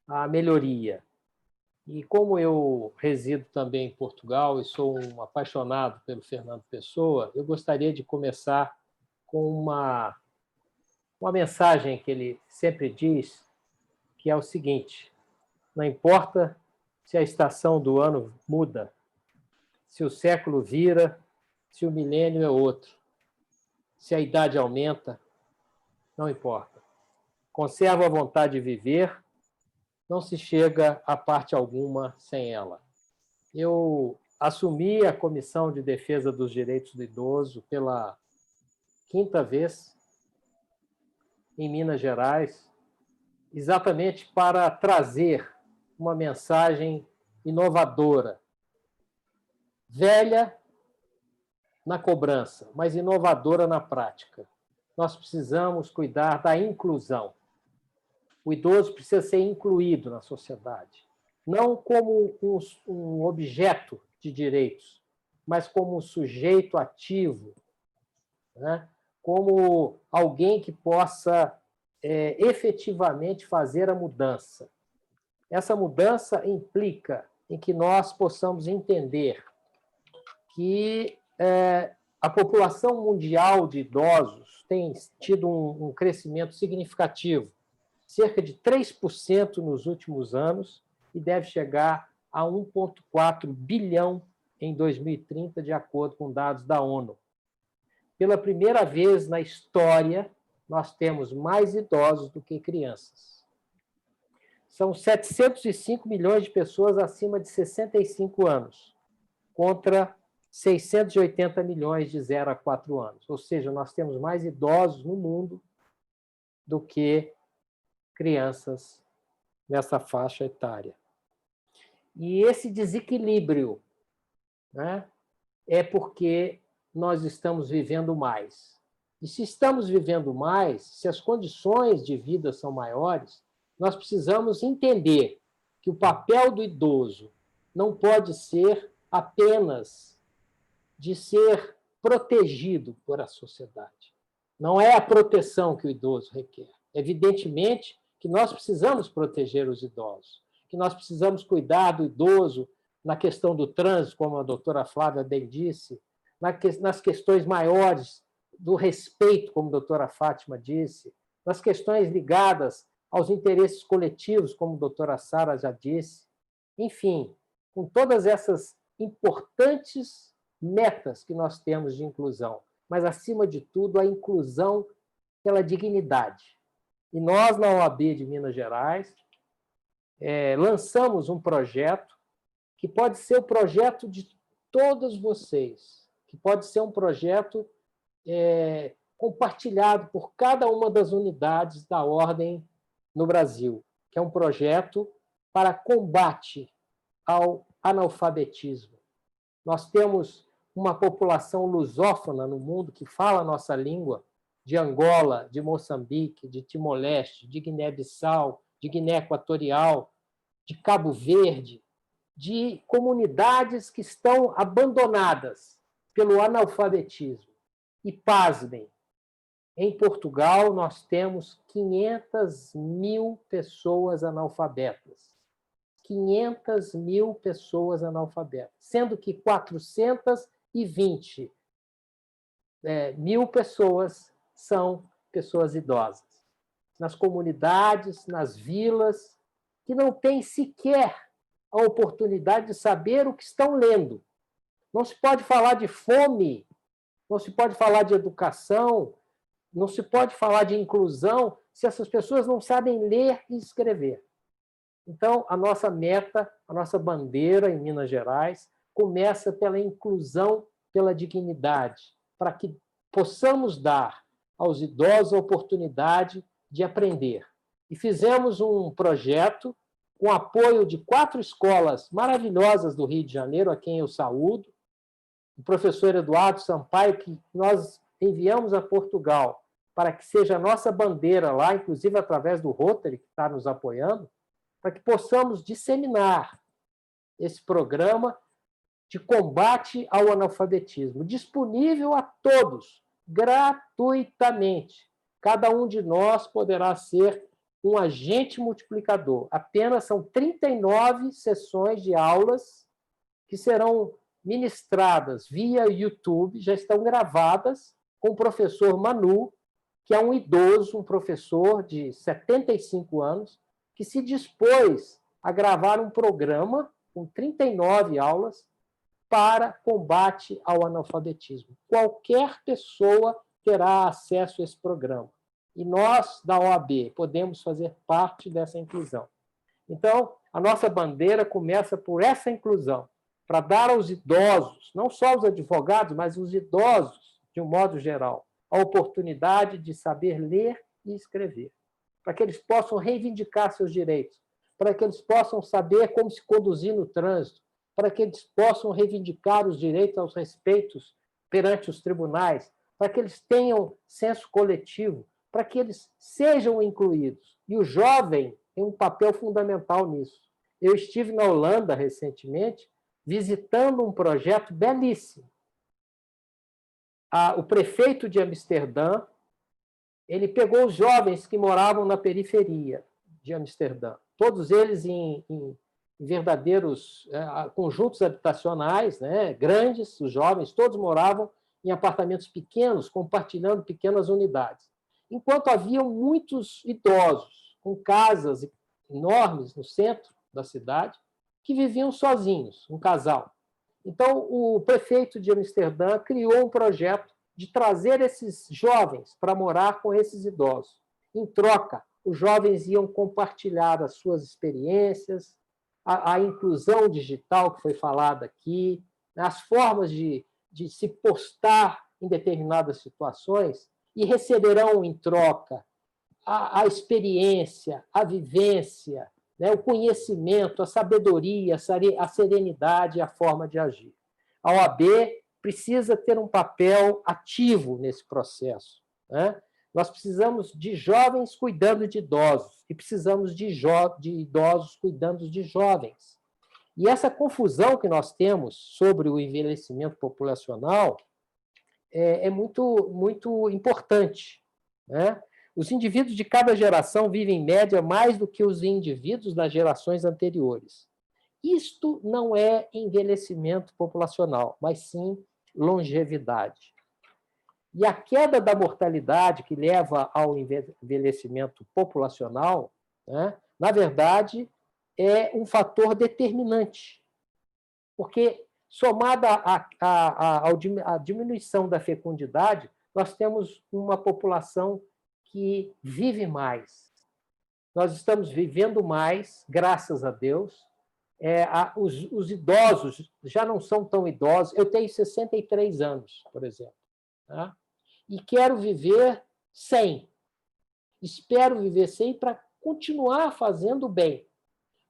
à melhoria. E como eu resido também em Portugal e sou um apaixonado pelo Fernando Pessoa, eu gostaria de começar com uma mensagem que ele sempre diz, que é o seguinte: não importa se a estação do ano muda, se o século vira, se o milênio é outro, se a idade aumenta, não importa. Conserva a vontade de viver, não se chega a parte alguma sem ela. Eu assumi a Comissão de Defesa dos Direitos do Idoso pela 5ª vez em Minas Gerais, exatamente para trazer uma mensagem inovadora, velha na cobrança, mas inovadora na prática. Nós precisamos cuidar da inclusão. O idoso precisa ser incluído na sociedade, não como um objeto de direitos, mas como um sujeito ativo, né? Como alguém que possa efetivamente fazer a mudança. Essa mudança implica em que nós possamos entender que a população mundial de idosos tem tido um crescimento significativo, cerca de 3% nos últimos anos, e deve chegar a 1,4 bilhão em 2030, de acordo com dados da ONU. Pela primeira vez na história, nós temos mais idosos do que crianças. São 705 milhões de pessoas acima de 65 anos, contra 680 milhões de 0 a 4 anos. Ou seja, nós temos mais idosos no mundo do que crianças nessa faixa etária. E esse desequilíbrio, né, é porque nós estamos vivendo mais. E se estamos vivendo mais, se as condições de vida são maiores, nós precisamos entender que o papel do idoso não pode ser apenas de ser protegido por a sociedade. Não é a proteção que o idoso requer. Evidentemente que nós precisamos proteger os idosos, que nós precisamos cuidar do idoso na questão do trânsito, como a doutora Flávia bem disse, nas questões maiores do respeito, como a doutora Fátima disse, nas questões ligadas aos interesses coletivos, como a doutora Sara já disse. Enfim, com todas essas importantes metas que nós temos de inclusão, mas, acima de tudo, a inclusão pela dignidade. E nós, na OAB de Minas Gerais, lançamos um projeto que pode ser o projeto de todos vocês, que pode ser um projeto compartilhado por cada uma das unidades da Ordem no Brasil, que é um projeto para combate ao analfabetismo. Nós temos uma população lusófona no mundo que fala a nossa língua, de Angola, de Moçambique, de Timor-Leste, de Guiné-Bissau, de Guiné Equatorial, de Cabo Verde, de comunidades que estão abandonadas pelo analfabetismo. E, pasmem, em Portugal nós temos 500 mil pessoas analfabetas. 500 mil pessoas analfabetas, sendo que 420 mil pessoas são pessoas idosas. Nas comunidades, nas vilas, que não têm sequer a oportunidade de saber o que estão lendo. Não se pode falar de fome, não se pode falar de educação, não se pode falar de inclusão se essas pessoas não sabem ler e escrever. Então, a nossa meta, a nossa bandeira em Minas Gerais começa pela inclusão, pela dignidade, para que possamos dar aos idosos a oportunidade de aprender. E fizemos um projeto com apoio de 4 escolas maravilhosas do Rio de Janeiro, a quem eu saúdo, o professor Eduardo Sampaio, que nós enviamos a Portugal para que seja a nossa bandeira lá, inclusive através do Rotary, que está nos apoiando, para que possamos disseminar esse programa de combate ao analfabetismo, disponível a todos, gratuitamente. Cada um de nós poderá ser um agente multiplicador. Apenas são 39 sessões de aulas que serão ministradas via YouTube, já estão gravadas, com o professor Manu, que é um idoso, um professor de 75 anos, que se dispôs a gravar um programa com 39 aulas para combate ao analfabetismo. Qualquer pessoa terá acesso a esse programa. E nós, da OAB, podemos fazer parte dessa inclusão. Então, a nossa bandeira começa por essa inclusão, para dar aos idosos, não só aos advogados, mas os idosos, de um modo geral, a oportunidade de saber ler e escrever, para que eles possam reivindicar seus direitos, para que eles possam saber como se conduzir no trânsito, para que eles possam reivindicar os direitos aos respeitos perante os tribunais, para que eles tenham senso coletivo, para que eles sejam incluídos. E o jovem tem um papel fundamental nisso. Eu estive na Holanda recentemente, visitando um projeto belíssimo. O prefeito de Amsterdã, ele pegou os jovens que moravam na periferia de Amsterdã, todos eles em verdadeiros conjuntos habitacionais, né, grandes, os jovens todos moravam em apartamentos pequenos, compartilhando pequenas unidades. Enquanto haviam muitos idosos com casas enormes no centro da cidade, que viviam sozinhos, um casal. Então, o prefeito de Amsterdã criou um projeto de trazer esses jovens para morar com esses idosos. Em troca, os jovens iam compartilhar as suas experiências, a inclusão digital que foi falada aqui, as formas de se postar em determinadas situações, e receberão em troca a experiência, a vivência, né, o conhecimento, a sabedoria, a serenidade e a forma de agir. A OAB precisa ter um papel ativo nesse processo, né? Nós precisamos de jovens cuidando de idosos e precisamos de idosos cuidando de jovens. E essa confusão que nós temos sobre o envelhecimento populacional é muito, muito importante, né? Os indivíduos de cada geração vivem, em média, mais do que os indivíduos das gerações anteriores. Isto não é envelhecimento populacional, mas sim longevidade. E a queda da mortalidade que leva ao envelhecimento populacional, né, na verdade, é um fator determinante, porque, somada à diminuição da fecundidade, nós temos uma população que vive mais. Nós estamos vivendo mais, graças a Deus. Os idosos já não são tão idosos. Eu tenho 63 anos, por exemplo, tá? E quero viver 100. Espero viver 100 para continuar fazendo bem,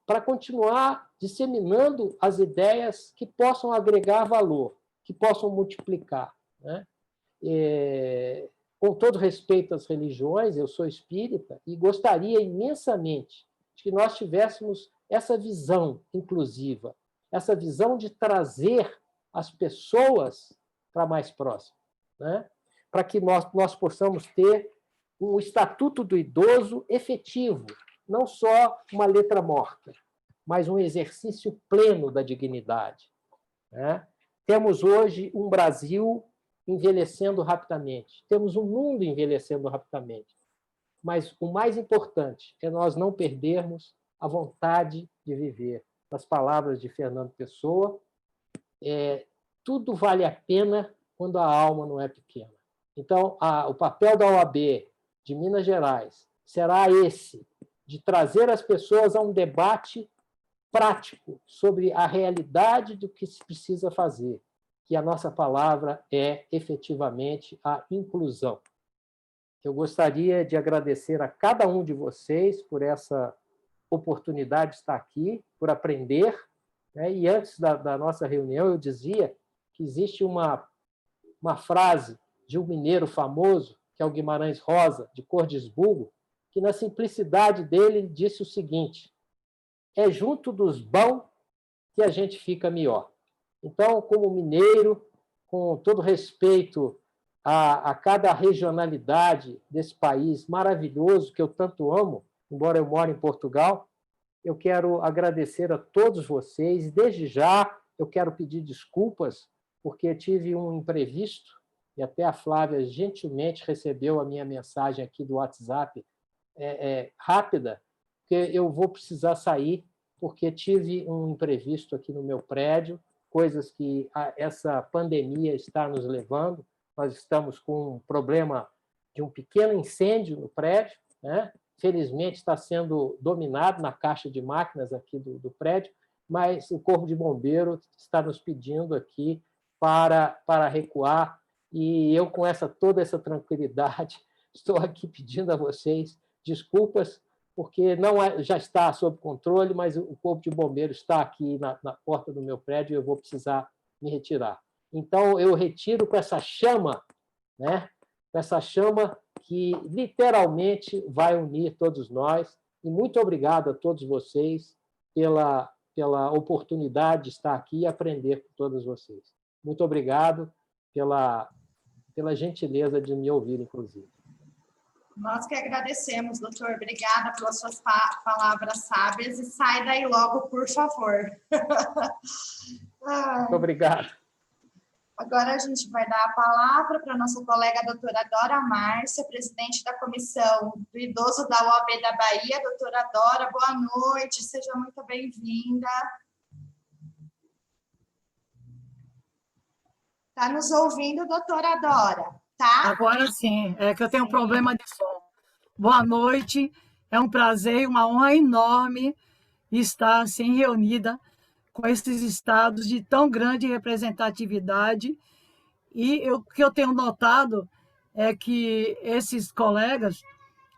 para continuar disseminando as ideias que possam agregar valor, que possam multiplicar, né? Com todo respeito às religiões, eu sou espírita e gostaria imensamente de que nós tivéssemos essa visão inclusiva, essa visão de trazer as pessoas para mais próximo, né? Para que nós possamos ter um estatuto do idoso efetivo, não só uma letra morta, mas um exercício pleno da dignidade, né? Temos hoje um Brasil envelhecendo rapidamente, temos um mundo envelhecendo rapidamente, mas o mais importante é nós não perdermos a vontade de viver. Nas palavras de Fernando Pessoa, tudo vale a pena quando a alma não é pequena. Então, o papel da OAB de Minas Gerais será esse, de trazer as pessoas a um debate prático sobre a realidade do que se precisa fazer, que a nossa palavra é efetivamente a inclusão. Eu gostaria de agradecer a cada um de vocês por essa oportunidade de estar aqui, por aprender, né? E antes da nossa reunião eu dizia que existe uma frase de um mineiro famoso, que é o Guimarães Rosa, de Cordisburgo, que na simplicidade dele disse o seguinte: é junto dos bons que a gente fica melhor. Então, como mineiro, com todo respeito a cada regionalidade desse país maravilhoso que eu tanto amo, embora eu moro em Portugal. Eu quero agradecer a todos vocês. Desde já, eu quero pedir desculpas, porque tive um imprevisto, e até a Flávia gentilmente recebeu a minha mensagem aqui do WhatsApp rápida, porque eu vou precisar sair, porque tive um imprevisto aqui no meu prédio, coisas que essa pandemia está nos levando. Nós estamos com um problema de um pequeno incêndio no prédio, né? Felizmente está sendo dominado na caixa de máquinas aqui do prédio, mas o Corpo de Bombeiro está nos pedindo aqui para recuar, e eu, com toda essa tranquilidade, estou aqui pedindo a vocês desculpas, porque já está sob controle, mas o Corpo de Bombeiro está aqui na porta do meu prédio e eu vou precisar me retirar. Então, eu retiro com essa chama, né? Com essa chama que literalmente vai unir todos nós. E muito obrigado a todos vocês pela oportunidade de estar aqui e aprender com todos vocês. Muito obrigado pela gentileza de me ouvir, inclusive. Nós que agradecemos, doutor. Obrigada pelas suas palavras sábias. E sai daí logo, por favor. Muito obrigado. Agora a gente vai dar a palavra para a nossa colega, a doutora Dora Márcia, presidente da Comissão do Idoso da OAB da Bahia. Doutora Dora, boa noite, seja muito bem-vinda. Está nos ouvindo, doutora Dora, tá? Agora sim, é que eu tenho um problema de som. Boa noite, é um prazer e uma honra enorme estar assim reunida com esses estados de tão grande representatividade. E o que eu tenho notado é que esses colegas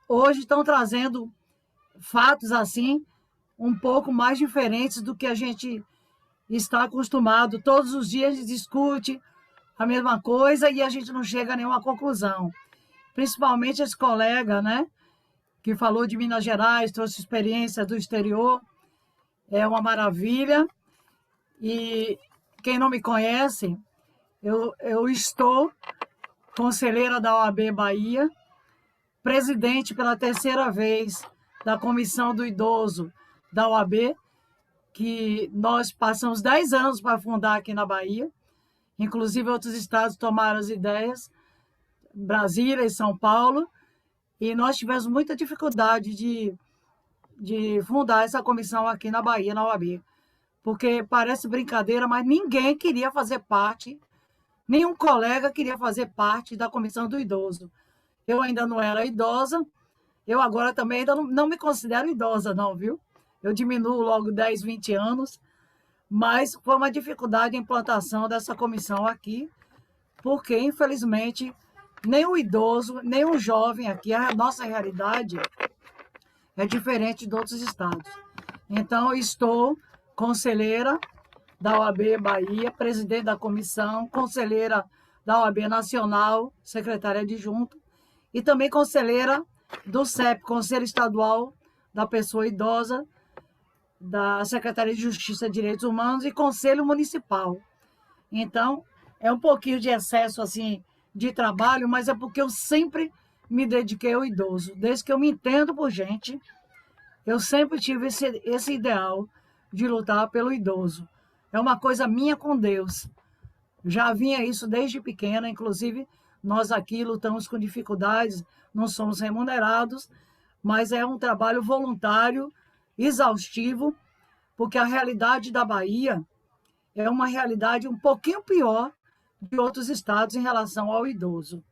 hoje estão trazendo fatos assim um pouco mais diferentes do que a gente está acostumado. Todos os dias a gente discute a mesma coisa e a gente não chega a nenhuma conclusão. Principalmente esse colega, né, que falou de Minas Gerais, trouxe experiência do exterior, é uma maravilha. E quem não me conhece, eu estou conselheira da OAB Bahia, presidente pela 3ª vez da Comissão do Idoso da OAB, que nós passamos 10 anos para fundar aqui na Bahia. Inclusive, outros estados tomaram as ideias, Brasília e São Paulo, e nós tivemos muita dificuldade de fundar essa comissão aqui na Bahia, na OAB. Porque parece brincadeira, mas ninguém queria fazer parte, nenhum colega queria fazer parte da Comissão do Idoso. Eu ainda não era idosa, eu agora também ainda não me considero idosa, não, viu? Eu diminuo logo 10, 20 anos, mas foi uma dificuldade a implantação dessa comissão aqui, porque, infelizmente, nem o idoso, nem o jovem aqui, a nossa realidade é diferente de outros estados. Então, estou conselheira da OAB Bahia, presidente da comissão, conselheira da OAB Nacional, secretária adjunta, e também conselheira do CEP, Conselho Estadual da Pessoa Idosa, da Secretaria de Justiça e Direitos Humanos e Conselho Municipal. Então, é um pouquinho de excesso assim, de trabalho, mas é porque eu sempre me dediquei ao idoso. Desde que eu me entendo por gente, eu sempre tive esse ideal de lutar pelo idoso. É uma coisa minha com Deus. Já vinha isso desde pequena, inclusive nós aqui lutamos com dificuldades, não somos remunerados, mas é um trabalho voluntário, exaustivo, porque a realidade da Bahia é uma realidade um pouquinho pior de outros estados em relação ao idoso.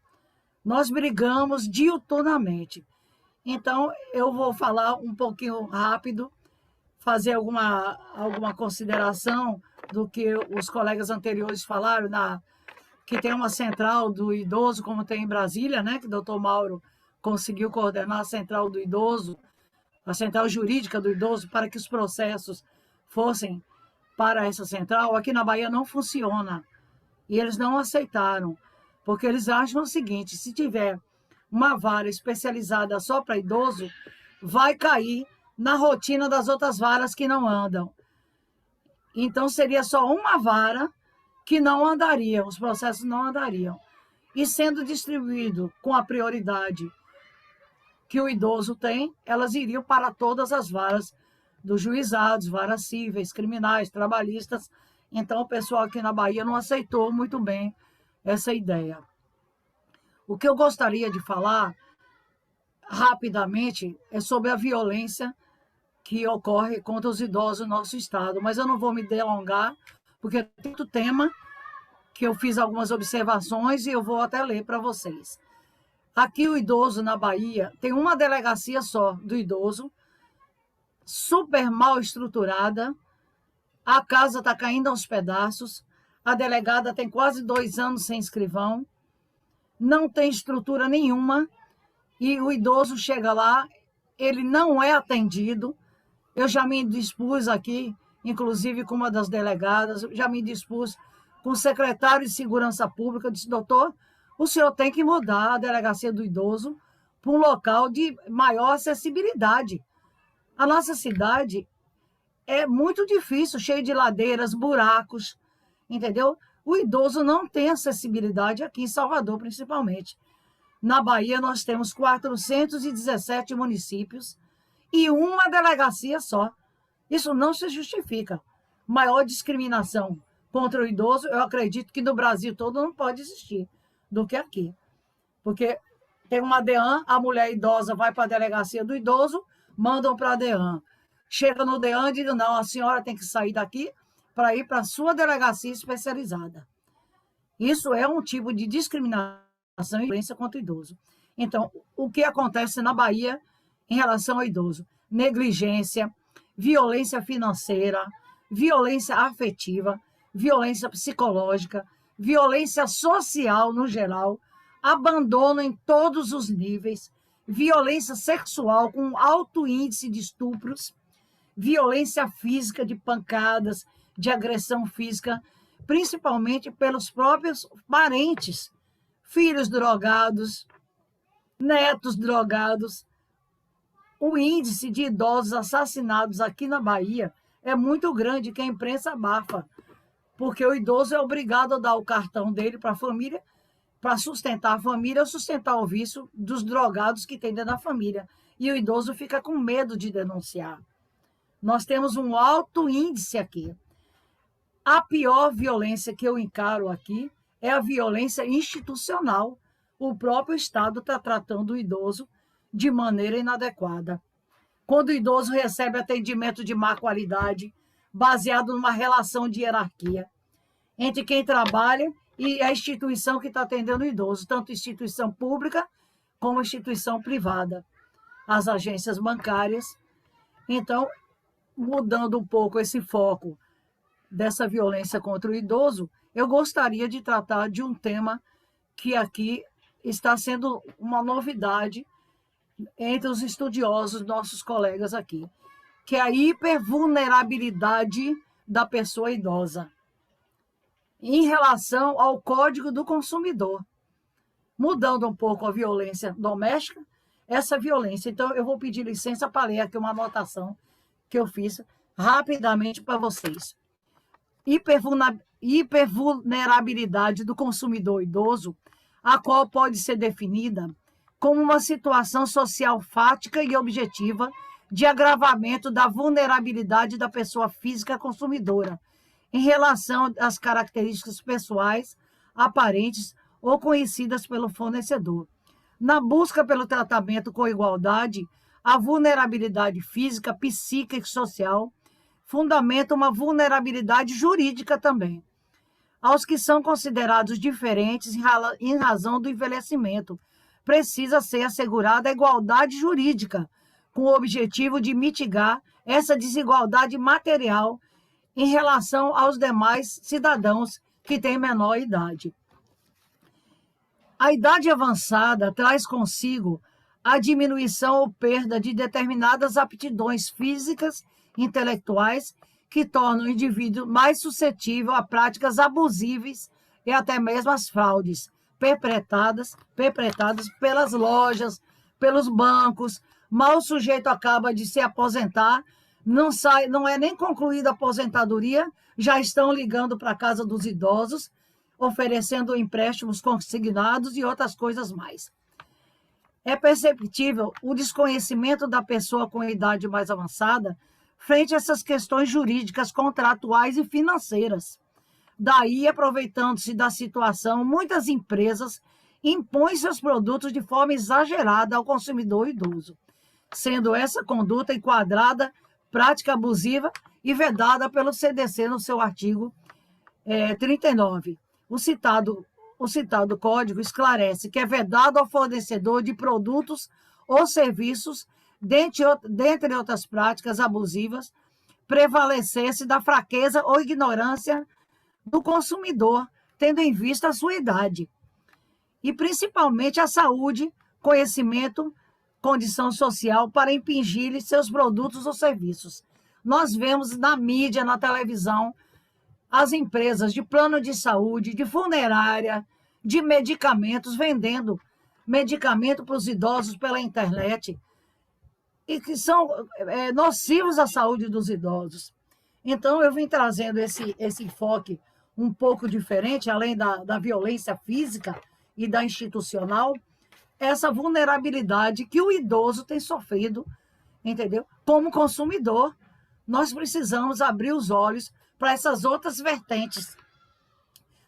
Nós brigamos diuturnamente. Então, eu vou falar um pouquinho rápido, fazer alguma consideração do que os colegas anteriores falaram, que tem uma central do idoso, como tem em Brasília, né, que o doutor Mauro conseguiu coordenar a central do idoso, a central jurídica do idoso, para que os processos fossem para essa central. Aqui na Bahia não funciona. E eles não aceitaram, porque eles acham o seguinte: se tiver uma vara especializada só para idoso, vai cair na rotina das outras varas que não andam. Então, seria só uma vara que não andaria, os processos não andariam. E sendo distribuído com a prioridade que o idoso tem, elas iriam para todas as varas dos juizados, varas cíveis, criminais, trabalhistas. Então, o pessoal aqui na Bahia não aceitou muito bem essa ideia. O que eu gostaria de falar rapidamente é sobre a violência que ocorre contra os idosos no nosso estado, mas eu não vou me delongar, porque tem muito tema que eu fiz algumas observações e eu vou até ler para vocês. Aqui o idoso na Bahia tem uma delegacia só do idoso, super mal estruturada, a casa está caindo aos pedaços, a delegada tem quase 2 anos sem escrivão, não tem estrutura nenhuma, e o idoso chega lá, ele não é atendido. Eu já me dispus aqui, inclusive com uma das delegadas, já me dispus com o secretário de Segurança Pública, disse, doutor, o senhor tem que mudar a delegacia do idoso para um local de maior acessibilidade. A nossa cidade é muito difícil, cheia de ladeiras, buracos, entendeu? O idoso não tem acessibilidade aqui em Salvador, principalmente. Na Bahia, nós temos 417 municípios e uma delegacia só. Isso não se justifica. Maior discriminação contra o idoso, eu acredito que no Brasil todo não pode existir do que aqui. Porque tem uma DEAN, a mulher idosa vai para a delegacia do idoso, mandam para a DEAN. Chega no DEAN e diz, não, a senhora tem que sair daqui para ir para a sua delegacia especializada. Isso é um tipo de discriminação e violência contra o idoso. Então, o que acontece na Bahia em relação ao idoso? Negligência, violência financeira, violência afetiva, violência psicológica, violência social no geral, abandono em todos os níveis, violência sexual com alto índice de estupros, violência física de pancadas, de agressão física, principalmente pelos próprios parentes, filhos drogados, netos drogados. O índice de idosos assassinados aqui na Bahia é muito grande, que a imprensa abafa, porque o idoso é obrigado a dar o cartão dele para a família, para sustentar a família ou sustentar o vício dos drogados que tem dentro da família. E o idoso fica com medo de denunciar. Nós temos um alto índice aqui. A pior violência que eu encaro aqui é a violência institucional. O próprio Estado está tratando o idoso de maneira inadequada. Quando o idoso recebe atendimento de má qualidade, baseado numa relação de hierarquia entre quem trabalha e a instituição que está atendendo o idoso, tanto instituição pública como instituição privada, as agências bancárias. Então, mudando um pouco esse foco dessa violência contra o idoso, eu gostaria de tratar de um tema que aqui está sendo uma novidade entre os estudiosos, nossos colegas aqui, que é a hipervulnerabilidade da pessoa idosa em relação ao Código do Consumidor. Mudando um pouco a violência doméstica, essa violência. Então, eu vou pedir licença para ler aqui uma anotação que eu fiz rapidamente para vocês. Hipervulnerabilidade do consumidor idoso, a qual pode ser definida como uma situação social fática e objetiva de agravamento da vulnerabilidade da pessoa física consumidora em relação às características pessoais, aparentes ou conhecidas pelo fornecedor. Na busca pelo tratamento com igualdade, a vulnerabilidade física, psíquica e social fundamenta uma vulnerabilidade jurídica também, aos que são considerados diferentes em razão do envelhecimento. Precisa ser assegurada a igualdade jurídica, com o objetivo de mitigar essa desigualdade material em relação aos demais cidadãos que têm menor idade. A idade avançada traz consigo a diminuição ou perda de determinadas aptidões físicas e intelectuais que tornam o indivíduo mais suscetível a práticas abusivas e até mesmo às fraudes perpetradas pelas lojas, pelos bancos. Mal o sujeito acaba de se aposentar, não é nem concluída a aposentadoria, já estão ligando para a casa dos idosos, oferecendo empréstimos consignados e outras coisas mais. é perceptível o desconhecimento da pessoa com idade mais avançada frente a essas questões jurídicas, contratuais e financeiras. Daí, aproveitando-se da situação, muitas empresas impõem seus produtos de forma exagerada ao consumidor idoso, sendo essa conduta enquadrada prática abusiva e vedada pelo CDC no seu artigo 39. O citado código esclarece que é vedado ao fornecedor de produtos ou serviços, dentre outras práticas abusivas, prevalecer-se da fraqueza ou ignorância do consumidor, tendo em vista a sua idade. E principalmente a saúde, conhecimento, condição social para impingir-lhe seus produtos ou serviços. Nós vemos na mídia, na televisão, as empresas de plano de saúde, de funerária, de medicamentos, vendendo medicamento para os idosos pela internet, e que são nocivos à saúde dos idosos. Então, eu vim trazendo esse enfoque um pouco diferente, além da violência física e da institucional, essa vulnerabilidade que o idoso tem sofrido, entendeu? Como consumidor, nós precisamos abrir os olhos para essas outras vertentes,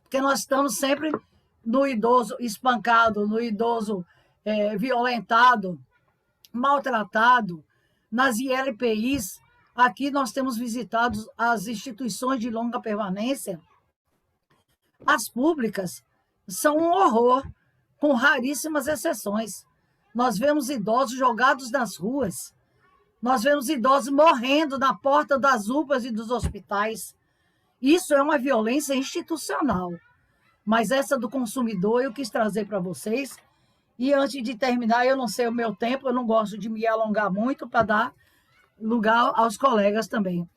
porque nós estamos sempre no idoso espancado, no idoso violentado, maltratado. Nas ILPIs, aqui nós temos visitado as instituições de longa permanência. As públicas são um horror, com raríssimas exceções. Nós vemos idosos jogados nas ruas, nós vemos idosos morrendo na porta das UPAs e dos hospitais. Isso é uma violência institucional. Mas essa do consumidor eu quis trazer para vocês. E antes de terminar, eu não sei o meu tempo, eu não gosto de me alongar muito para dar lugar aos colegas também.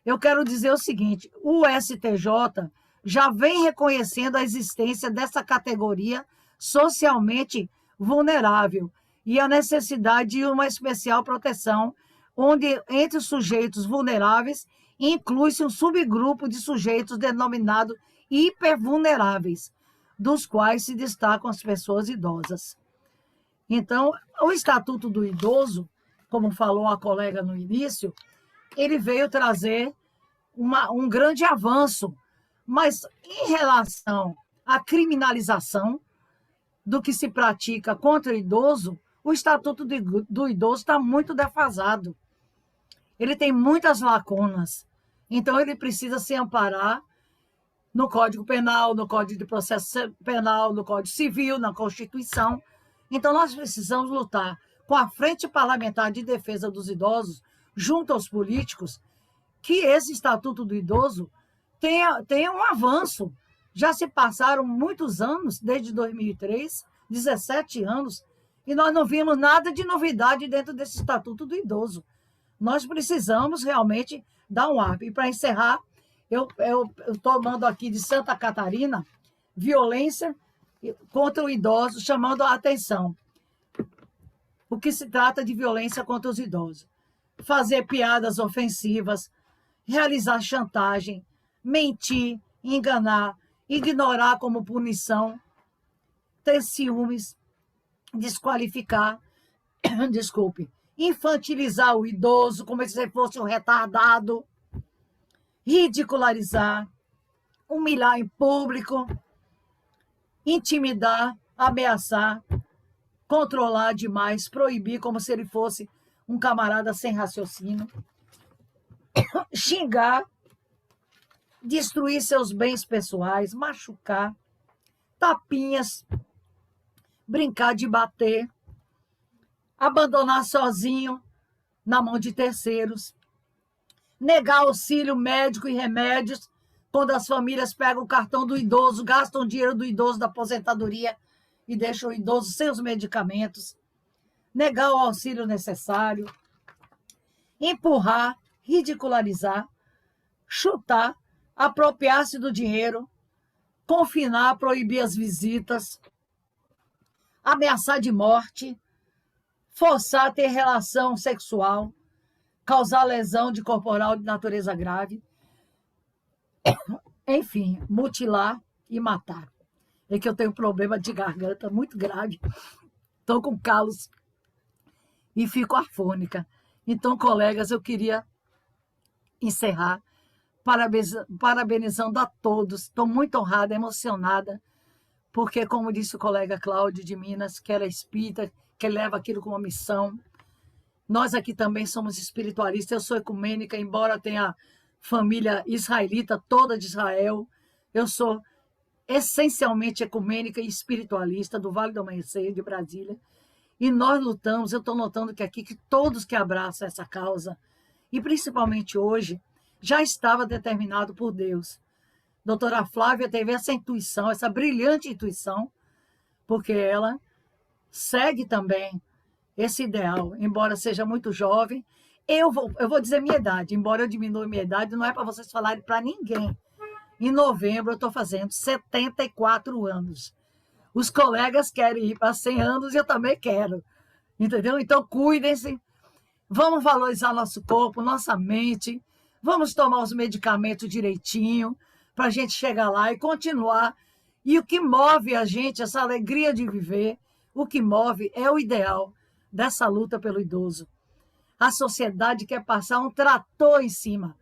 Eu quero dizer o seguinte, o STJ já vem reconhecendo a existência dessa categoria socialmente vulnerável e a necessidade de uma especial proteção, onde entre os sujeitos vulneráveis inclui-se um subgrupo de sujeitos denominado hipervulneráveis, dos quais se destacam as pessoas idosas. Então, o Estatuto do Idoso, como falou a colega no início, ele veio trazer um grande avanço, mas em relação à criminalização do que se pratica contra o idoso, o Estatuto do Idoso está muito defasado. Ele tem muitas lacunas. Então, ele precisa se amparar no Código Penal, no Código de Processo Penal, no Código Civil, na Constituição. Então, nós precisamos lutar com a Frente Parlamentar de Defesa dos Idosos, junto aos políticos, que esse Estatuto do Idoso tenha um avanço. Já se passaram muitos anos, desde 2003, 17 anos, e nós não vimos nada de novidade dentro desse Estatuto do Idoso. Nós precisamos realmente dar um up. E para encerrar, eu estou mandando aqui de Santa Catarina, violência contra o idoso, chamando a atenção. O que se trata de violência contra os idosos? Fazer piadas ofensivas, realizar chantagem, mentir, enganar, ignorar como punição, ter ciúmes, desqualificar, infantilizar o idoso como se fosse um retardado, ridicularizar, humilhar em público, intimidar, ameaçar, controlar demais, proibir como se ele fosse um camarada sem raciocínio, xingar, destruir seus bens pessoais, machucar, tapinhas, brincar de bater, abandonar sozinho na mão de terceiros, negar auxílio médico e remédios quando as famílias pegam o cartão do idoso, gastam o dinheiro do idoso da aposentadoria e deixam o idoso sem os medicamentos, negar o auxílio necessário, empurrar, ridicularizar, chutar, apropriar-se do dinheiro, confinar, proibir as visitas, ameaçar de morte, forçar a ter relação sexual, causar lesão de corporal de natureza grave, enfim, mutilar e matar. É que eu tenho um problema de garganta muito grave estou com calos e fico afônica. Então, colegas, eu queria encerrar parabenizando a todos. Estou muito honrada, emocionada, porque, como disse o colega Cláudio de Minas, que ela é espírita, que leva aquilo como uma missão. Nós aqui também somos espiritualistas, eu sou ecumênica, embora tenha família israelita, toda de Israel, eu sou essencialmente ecumênica e espiritualista do Vale do Amanhecer, de Brasília, e nós lutamos, eu estou notando que aqui, que todos que abraçam essa causa, e principalmente hoje, já estava determinado por Deus. Doutora Flávia teve essa intuição, essa brilhante intuição, porque ela segue também esse ideal, embora seja muito jovem. Eu vou dizer minha idade, embora eu diminua minha idade, não é para vocês falarem para ninguém. Em novembro eu estou fazendo 74 anos. Os colegas querem ir para 100 anos e eu também quero, entendeu? Então cuidem-se, vamos valorizar nosso corpo, nossa mente, vamos tomar os medicamentos direitinho para a gente chegar lá e continuar. E o que move a gente, essa alegria de viver, o que move é o ideal dessa luta pelo idoso. A sociedade quer passar um trator em cima.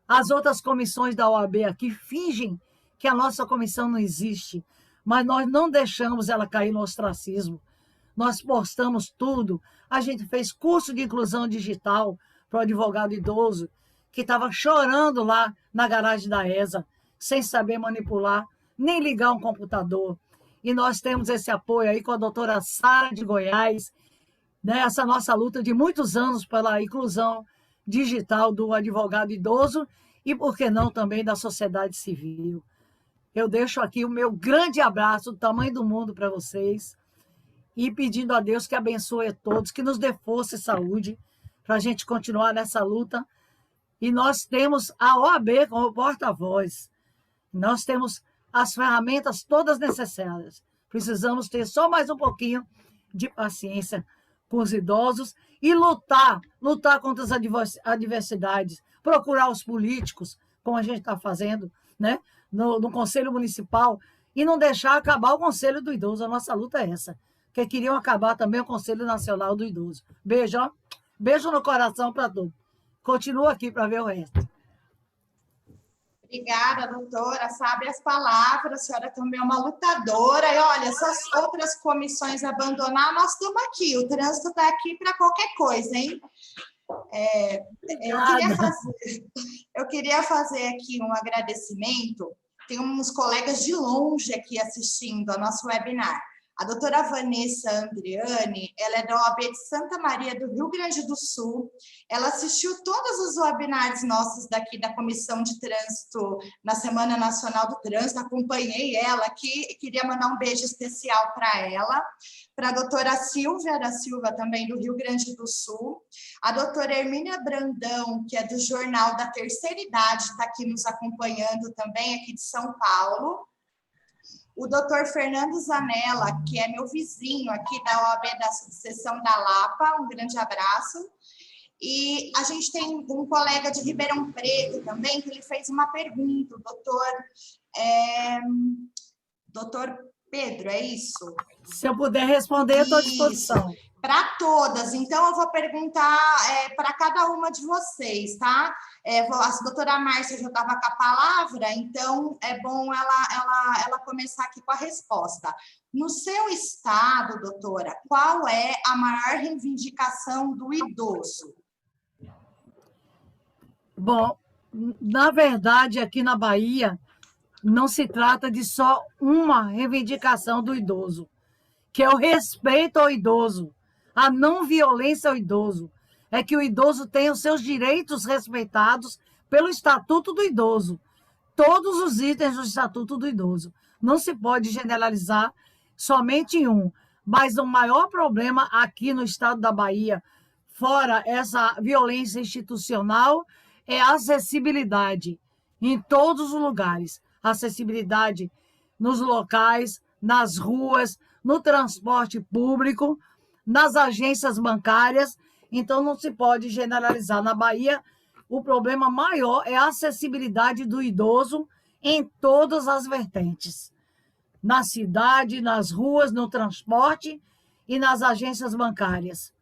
As outras comissões da OAB aqui fingem que a nossa comissão não existe, mas nós não deixamos ela cair no ostracismo. Nós postamos tudo. A gente fez curso de inclusão digital para o advogado idoso, que estava chorando lá na garagem da ESA, sem saber manipular, nem ligar um computador. E nós temos esse apoio aí com a doutora Sara de Goiás, né? Essa nossa luta de muitos anos pela inclusão digital do advogado idoso e, por que não, também da sociedade civil. Eu deixo aqui o meu grande abraço do tamanho do mundo para vocês e pedindo a Deus que abençoe a todos, que nos dê força e saúde para a gente continuar nessa luta. E nós temos a OAB como porta-voz. Nós temos as ferramentas todas necessárias. Precisamos ter só mais um pouquinho de paciência com os idosos e lutar contra as adversidades, procurar os políticos, como a gente está fazendo, né? no Conselho Municipal, e não deixar acabar o Conselho do Idoso. A nossa luta é essa, que queriam acabar também o Conselho Nacional do Idoso. Beijo, ó. Beijo no coração para todos. Continua aqui para ver o resto. Obrigada, doutora. Sabe as palavras, a senhora também é uma lutadora. E olha, se as outras comissões abandonar, nós estamos aqui. O trânsito está aqui para qualquer coisa, hein? Eu queria fazer aqui um agradecimento. Tem uns colegas de longe aqui assistindo ao nosso webinar. A doutora Vanessa Andriani, ela é da OAB de Santa Maria do Rio Grande do Sul. Ela assistiu todos os webinars nossos daqui da Comissão de Trânsito na Semana Nacional do Trânsito. Acompanhei ela aqui e queria mandar um beijo especial para ela. Para a doutora Silvia da Silva, também do Rio Grande do Sul. A doutora Hermínia Brandão, que é do Jornal da Terceira Idade, está aqui nos acompanhando também, aqui de São Paulo. O doutor Fernando Zanella, que é meu vizinho aqui da OAB da Seção da Lapa, um grande abraço. E a gente tem um colega de Ribeirão Preto também, que ele fez uma pergunta, o doutor Pedro, é isso? Se eu puder responder, eu estou à disposição. Para todas. Então, eu vou perguntar para cada uma de vocês, tá? A doutora Márcia já estava com a palavra, então é bom ela começar aqui com a resposta. No seu estado, doutora, qual é a maior reivindicação do idoso? Bom, na verdade, aqui na Bahia, não se trata de só uma reivindicação do idoso, que é o respeito ao idoso, a não violência ao idoso. É que o idoso tenha os seus direitos respeitados pelo Estatuto do Idoso. Todos os itens do Estatuto do Idoso. Não se pode generalizar somente em um. Mas o maior problema aqui no estado da Bahia, fora essa violência institucional, é a acessibilidade em todos os lugares. Acessibilidade nos locais, nas ruas, no transporte público, nas agências bancárias. Então, não se pode generalizar. Na Bahia, o problema maior é a acessibilidade do idoso em todas as vertentes. Na cidade, nas ruas, no transporte e nas agências bancárias.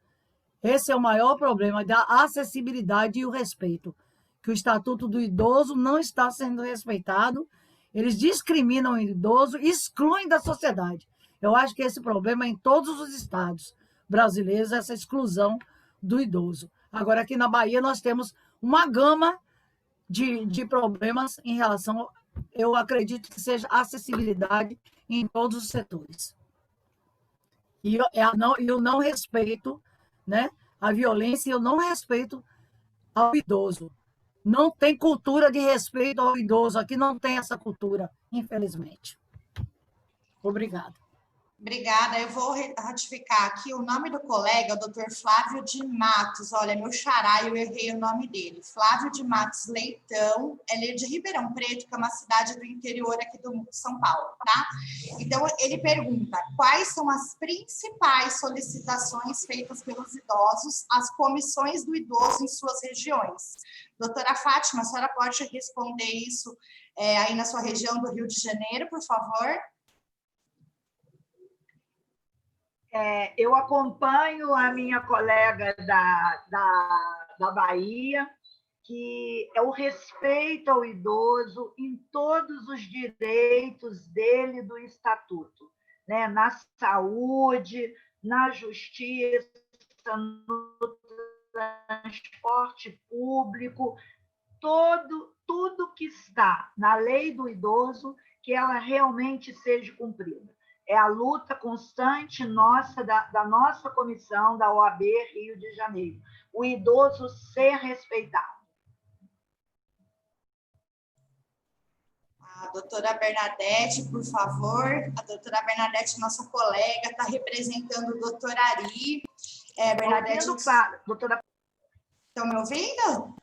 Esse é o maior problema da acessibilidade e o respeito, que o Estatuto do Idoso não está sendo respeitado. Eles discriminam o idoso e excluem da sociedade. Eu acho que esse problema é em todos os estados brasileiros, essa exclusão do idoso. Agora, aqui na Bahia, nós temos uma gama de problemas em relação, eu acredito que seja acessibilidade em todos os setores. E o não respeito, né? A violência e o não respeito ao idoso. Não tem cultura de respeito ao idoso. Aqui não tem essa cultura, infelizmente. Obrigada. Obrigada. Eu vou ratificar aqui o nome do colega, o Dr. Flávio de Matos. Olha, meu xará, eu errei o nome dele. Flávio de Matos Leitão. Ele é de Ribeirão Preto, que é uma cidade do interior aqui do São Paulo, tá? Então, ele pergunta: quais são as principais solicitações feitas pelos idosos às comissões do idoso em suas regiões? Doutora Fátima, a senhora pode responder isso aí na sua região do Rio de Janeiro, por favor? Eu acompanho a minha colega da Bahia, que é o respeito ao idoso em todos os direitos dele do Estatuto, né? Na saúde, na justiça, no transporte público, tudo que está na lei do idoso, que ela realmente seja cumprida. É a luta constante nossa, da nossa comissão, da OAB Rio de Janeiro. O idoso ser respeitado. A doutora Bernadette, por favor. A doutora Bernadette, nossa colega, está representando o doutor Ari. Bernadette... Doutora... Estão me ouvindo?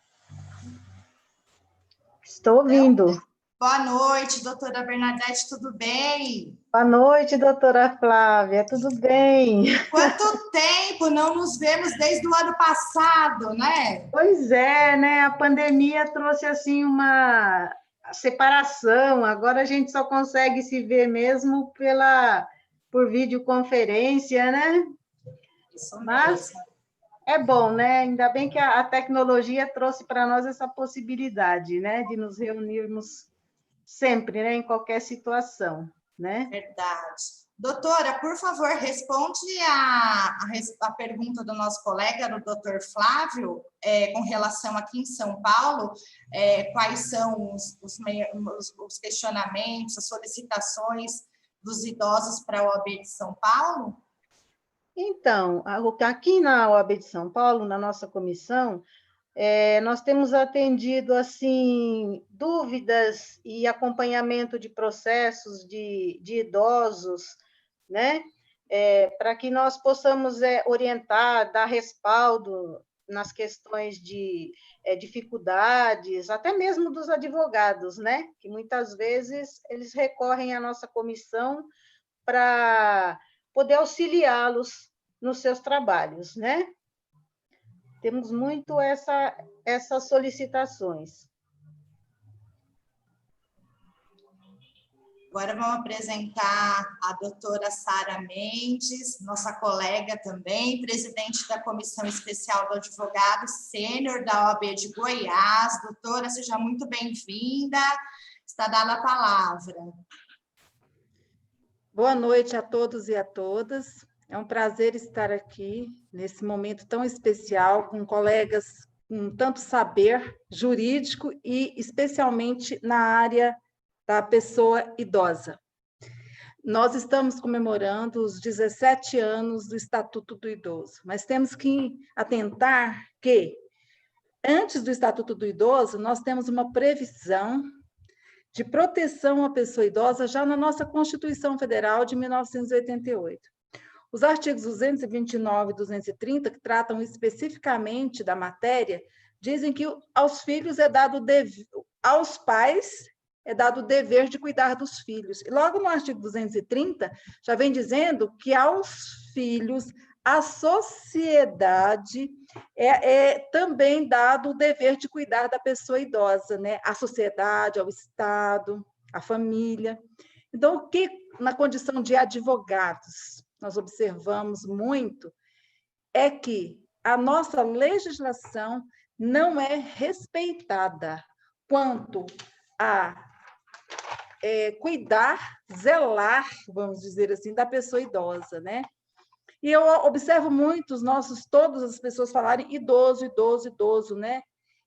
Estou ouvindo. Boa noite, doutora Bernadette, tudo bem? Boa noite, doutora Flávia, tudo bem? Quanto tempo, não nos vemos desde o ano passado, né? Pois é, né? A pandemia trouxe, assim, uma separação, agora a gente só consegue se ver mesmo por videoconferência, né? Isso mesmo. Mas é bom, né? Ainda bem que a tecnologia trouxe para nós essa possibilidade, né? De nos reunirmos sempre, né? Em qualquer situação, né? Verdade. Doutora, por favor, responde a pergunta do nosso colega, do doutor Flávio, com relação aqui em São Paulo, quais são os questionamentos, as solicitações dos idosos para a OAB de São Paulo? Então, aqui na OAB de São Paulo, na nossa comissão, nós temos atendido, assim, dúvidas e acompanhamento de processos de idosos, né? Para que nós possamos orientar, dar respaldo nas questões de dificuldades, até mesmo dos advogados, né? Que muitas vezes eles recorrem à nossa comissão para poder auxiliá-los nos seus trabalhos, né? Temos muito essas solicitações. Agora vamos apresentar a doutora Sara Mendes, nossa colega também, presidente da Comissão Especial do Advogado Sênior da OAB de Goiás. Doutora, seja muito bem-vinda. Está dada a palavra. Boa noite a todos e a todas. É um prazer estar aqui nesse momento tão especial com colegas com tanto saber jurídico e especialmente na área da pessoa idosa. Nós estamos comemorando os 17 anos do Estatuto do Idoso, mas temos que atentar que, antes do Estatuto do Idoso, nós temos uma previsão de proteção à pessoa idosa já na nossa Constituição Federal de 1988. Os artigos 229 e 230, que tratam especificamente da matéria, dizem que aos filhos aos pais é dado o dever de cuidar dos filhos. E logo no artigo 230, já vem dizendo que aos filhos, a sociedade também dado o dever de cuidar da pessoa idosa, né? A sociedade, ao Estado, à família. Então, o que, na condição de advogados, nós observamos muito, é que a nossa legislação não é respeitada quanto a cuidar, zelar, vamos dizer assim, da pessoa idosa, né? E eu observo muito todas as pessoas falarem idoso, idoso, idoso, né?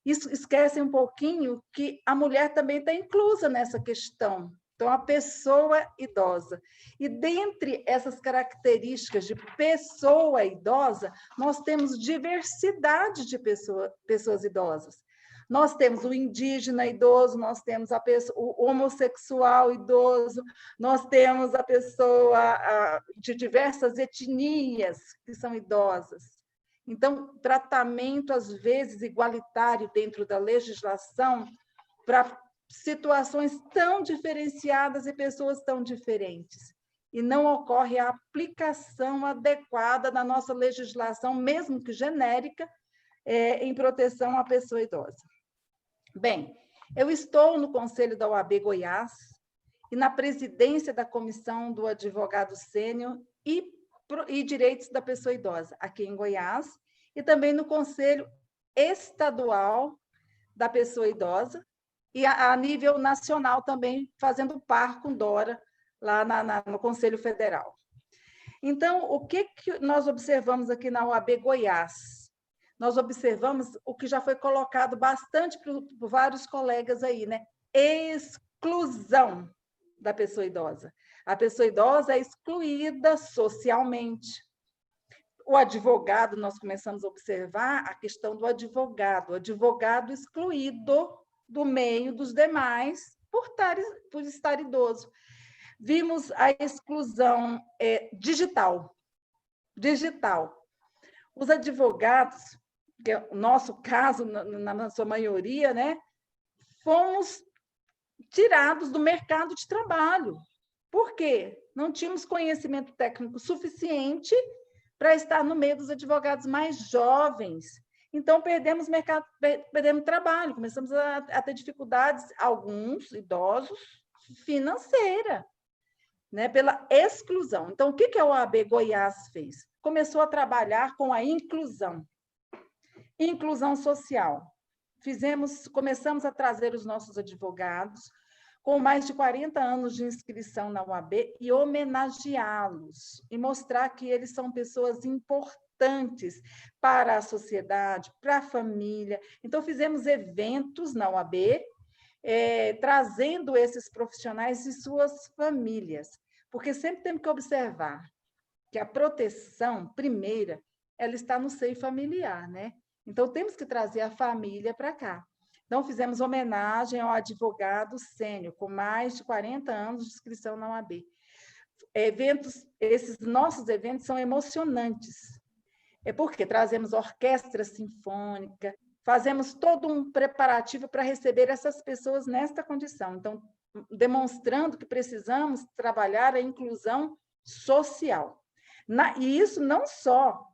Isso esquece um pouquinho que a mulher também está inclusa nessa questão. Então, a pessoa idosa. E dentre essas características de pessoa idosa, nós temos diversidade de pessoas idosas. Nós temos o indígena idoso, nós temos o homossexual idoso, nós temos a pessoa de diversas etnias que são idosas. Então, tratamento, às vezes, igualitário dentro da legislação para situações tão diferenciadas e pessoas tão diferentes. E não ocorre a aplicação adequada da nossa legislação, mesmo que genérica, em proteção à pessoa idosa. Bem, eu estou no Conselho da OAB Goiás e na presidência da Comissão do Advogado Sênior e Direitos da Pessoa Idosa, aqui em Goiás, e também no Conselho Estadual da Pessoa Idosa, e a nível nacional também, fazendo par com Dora, lá no Conselho Federal. Então, o que nós observamos aqui na OAB Goiás? Nós observamos o que já foi colocado bastante por vários colegas aí, né? Exclusão da pessoa idosa. A pessoa idosa é excluída socialmente. O advogado, nós começamos a observar a questão do advogado, o advogado excluído do meio dos demais por estar idoso. Vimos a exclusão digital. Os advogados, que é o nosso caso, na sua maioria, né, fomos tirados do mercado de trabalho. Por quê? Não tínhamos conhecimento técnico suficiente para estar no meio dos advogados mais jovens. Então, perdemos trabalho, começamos a ter dificuldades, alguns idosos, financeira, né, pela exclusão. Então, o que a OAB Goiás fez? Começou a trabalhar com a inclusão social. Começamos a trazer os nossos advogados com mais de 40 anos de inscrição na OAB e homenageá-los e mostrar que eles são pessoas importantes para a sociedade, para a família. Então, fizemos eventos na OAB, trazendo esses profissionais e suas famílias, porque sempre temos que observar que a proteção primeira, ela está no seio familiar, né? Então, temos que trazer a família para cá. Então, fizemos homenagem ao advogado sênior, com mais de 40 anos de inscrição na OAB. Esses nossos eventos são emocionantes, porque trazemos orquestra sinfônica, fazemos todo um preparativo para receber essas pessoas nesta condição. Então, demonstrando que precisamos trabalhar a inclusão social. E isso não só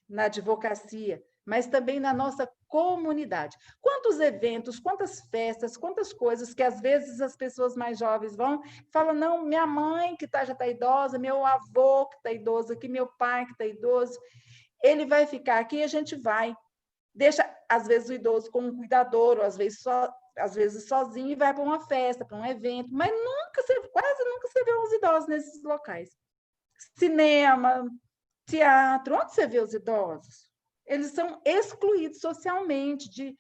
na advocacia, mas também na nossa comunidade. Quantos eventos, quantas festas, quantas coisas que às vezes as pessoas mais jovens vão e falam, não, minha mãe que já está idosa, meu avô que está idoso aqui, meu pai que está idoso, ele vai ficar aqui e a gente vai. Deixa, às vezes, o idoso com um cuidador, ou às vezes sozinho, e vai para uma festa, para um evento, mas quase nunca você vê os idosos nesses locais. Cinema, teatro, onde você vê os idosos? Eles são excluídos socialmente de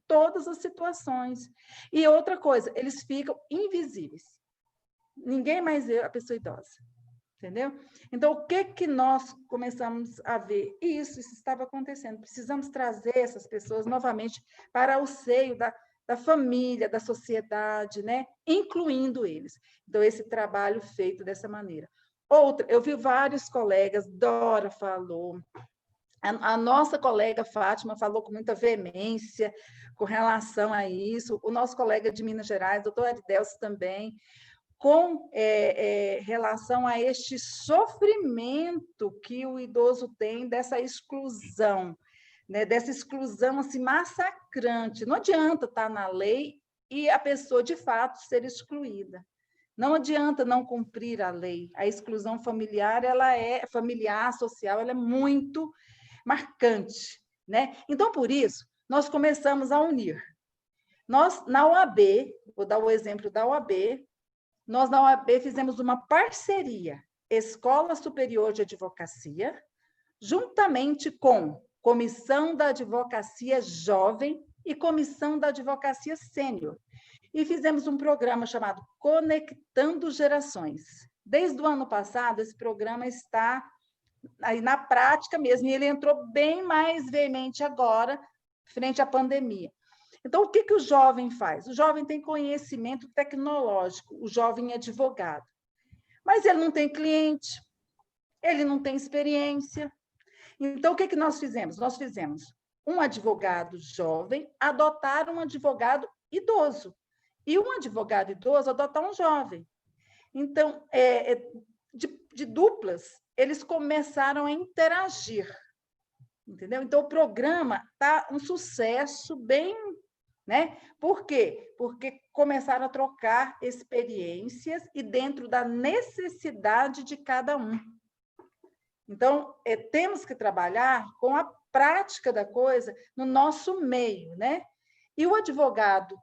todas as situações. E outra coisa, eles ficam invisíveis. Ninguém mais vê a pessoa idosa. Entendeu? Então, o que nós começamos a ver? Isso estava acontecendo. Precisamos trazer essas pessoas novamente para o seio da família, da sociedade, né? Incluindo eles. Então, esse trabalho feito dessa maneira. Outra, eu vi vários colegas, Dora falou, a nossa colega Fátima falou com muita veemência com relação a isso, o nosso colega de Minas Gerais, doutor Aridelso também, com relação a este sofrimento que o idoso tem dessa exclusão, né? Dessa exclusão assim, massacrante. Não adianta estar na lei e a pessoa, de fato, ser excluída. Não adianta não cumprir a lei. A exclusão familiar, social, ela é muito marcante, né? Então, por isso, nós começamos a unir. Nós, na OAB, vou dar o exemplo da OAB, nós na OAB fizemos uma parceria, Escola Superior de Advocacia, juntamente com Comissão da Advocacia Jovem e Comissão da Advocacia Sênior. E fizemos um programa chamado Conectando Gerações. Desde o ano passado, esse programa está aí na prática mesmo, e ele entrou bem mais veemente agora, frente à pandemia. Então, o que o jovem faz? O jovem tem conhecimento tecnológico, o jovem é advogado. Mas ele não tem cliente, ele não tem experiência. Então, o que nós fizemos? Nós fizemos um advogado jovem adotar um advogado idoso, e um advogado idoso adotar um jovem. Então, de duplas, eles começaram a interagir, entendeu? Então, o programa está um sucesso bem, né? Por quê? Porque começaram a trocar experiências e dentro da necessidade de cada um. Então, temos que trabalhar com a prática da coisa no nosso meio, né? E o advogado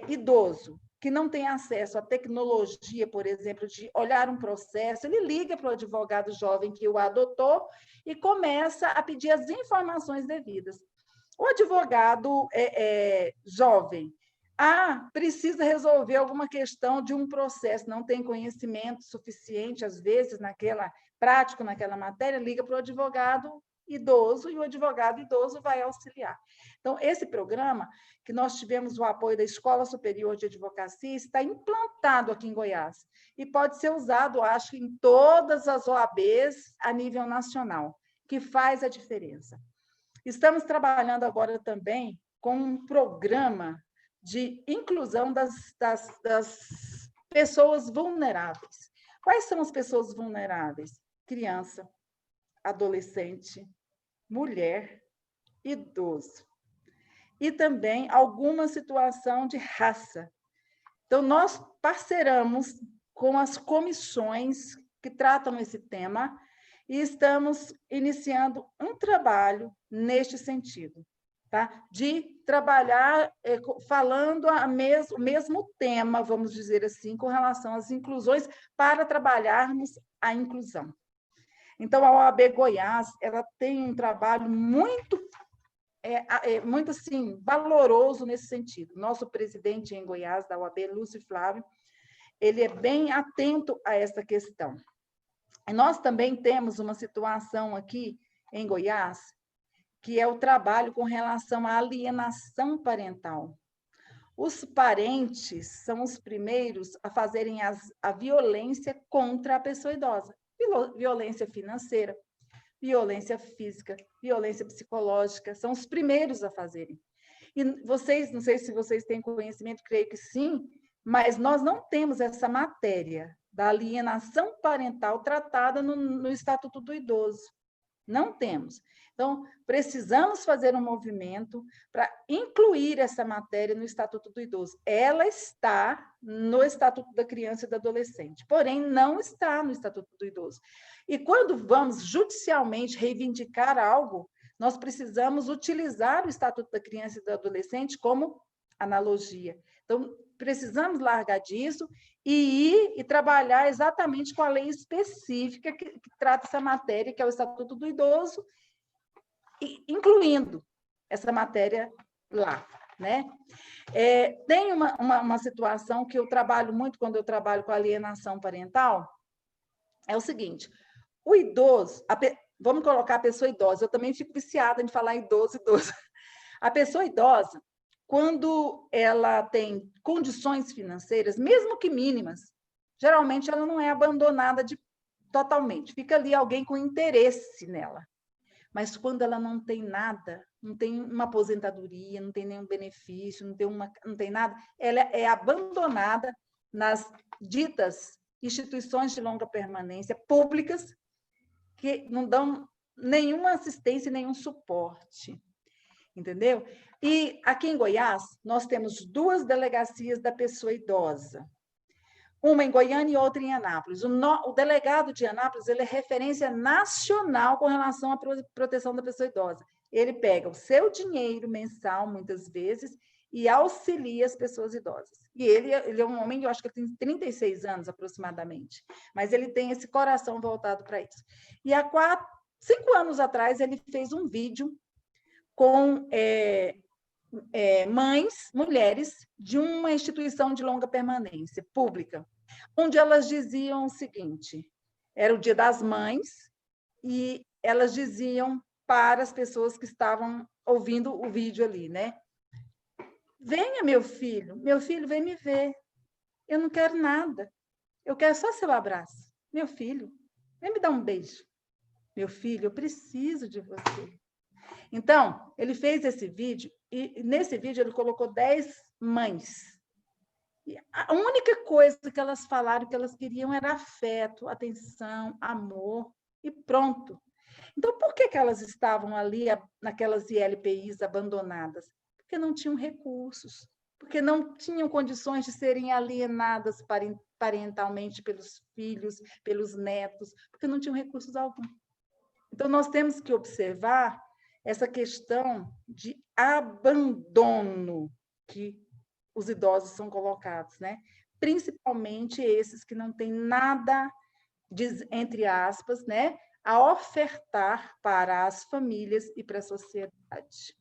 idoso, que não tem acesso à tecnologia, por exemplo, de olhar um processo, ele liga para o advogado jovem que o adotou e começa a pedir as informações devidas. O advogado jovem, precisa resolver alguma questão de um processo, não tem conhecimento suficiente, às vezes, prático naquela matéria, liga para o advogado idoso e o advogado idoso vai auxiliar. Então, esse programa, que nós tivemos o apoio da Escola Superior de Advocacia, está implantado aqui em Goiás e pode ser usado, acho, em todas as OABs a nível nacional, que faz a diferença. Estamos trabalhando agora também com um programa de inclusão das pessoas vulneráveis. Quais são as pessoas vulneráveis? Criança, adolescente, mulher, idoso. E também alguma situação de raça. Então, nós parceramos com as comissões que tratam esse tema e estamos iniciando um trabalho neste sentido, tá? De trabalhar falando o mesmo tema, vamos dizer assim, com relação às inclusões, para trabalharmos a inclusão. Então, a OAB Goiás, ela tem um trabalho muito assim, valoroso nesse sentido. Nosso presidente em Goiás, da OAB, Lúcio Flávio, ele é bem atento a essa questão. E nós também temos uma situação aqui em Goiás, que é o trabalho com relação à alienação parental. Os parentes são os primeiros a fazerem a violência contra a pessoa idosa. Violência financeira, violência física, violência psicológica, são os primeiros a fazerem. E vocês, não sei se vocês têm conhecimento, creio que sim, mas nós não temos essa matéria da alienação parental tratada no Estatuto do Idoso. Não temos. Então, precisamos fazer um movimento para incluir essa matéria no Estatuto do Idoso. Ela está no Estatuto da Criança e do Adolescente, porém, não está no Estatuto do Idoso. E quando vamos judicialmente reivindicar algo, nós precisamos utilizar o Estatuto da Criança e do Adolescente como analogia. Então, precisamos largar disso e ir e trabalhar exatamente com a lei específica que trata essa matéria, que é o Estatuto do Idoso, incluindo essa matéria lá, né? Tem uma situação que eu trabalho muito quando eu trabalho com alienação parental, é o seguinte, o idoso, vamos colocar a pessoa idosa, eu também fico viciada em falar idoso. A pessoa idosa, quando ela tem condições financeiras, mesmo que mínimas, geralmente ela não é abandonada totalmente, fica ali alguém com interesse nela. Mas quando ela não tem nada, não tem uma aposentadoria, não tem nenhum benefício, não tem nada, ela é abandonada nas ditas instituições de longa permanência públicas que não dão nenhuma assistência, nenhum suporte. Entendeu? E aqui em Goiás, nós temos 2 delegacias da pessoa idosa. uma em Goiânia e outra em Anápolis. O delegado de Anápolis, ele é referência nacional com relação à proteção da pessoa idosa. Ele pega o seu dinheiro mensal, muitas vezes, e auxilia as pessoas idosas. E ele é um homem, eu acho que ele tem 36 anos, aproximadamente, mas ele tem esse coração voltado para isso. E há 5 anos atrás, ele fez um vídeo com mulheres de uma instituição de longa permanência pública, onde elas diziam o seguinte: era o Dia das Mães, e elas diziam para as pessoas que estavam ouvindo o vídeo ali, né? Venha, meu filho, vem me ver. Eu não quero nada. Eu quero só seu abraço. Meu filho, vem me dar um beijo. Meu filho, eu preciso de você. Então, ele fez esse vídeo, e nesse vídeo ele colocou 10 mães. E a única coisa que elas falaram que elas queriam era afeto, atenção, amor, e pronto. Então, por que elas estavam ali, naquelas ILPIs abandonadas? Porque não tinham recursos, porque não tinham condições de serem alienadas parentalmente pelos filhos, pelos netos, porque não tinham recursos algum. Então, nós temos que observar essa questão de abandono que os idosos são colocados, né? Principalmente esses que não têm nada, entre aspas, né, a ofertar para as famílias e para a sociedade.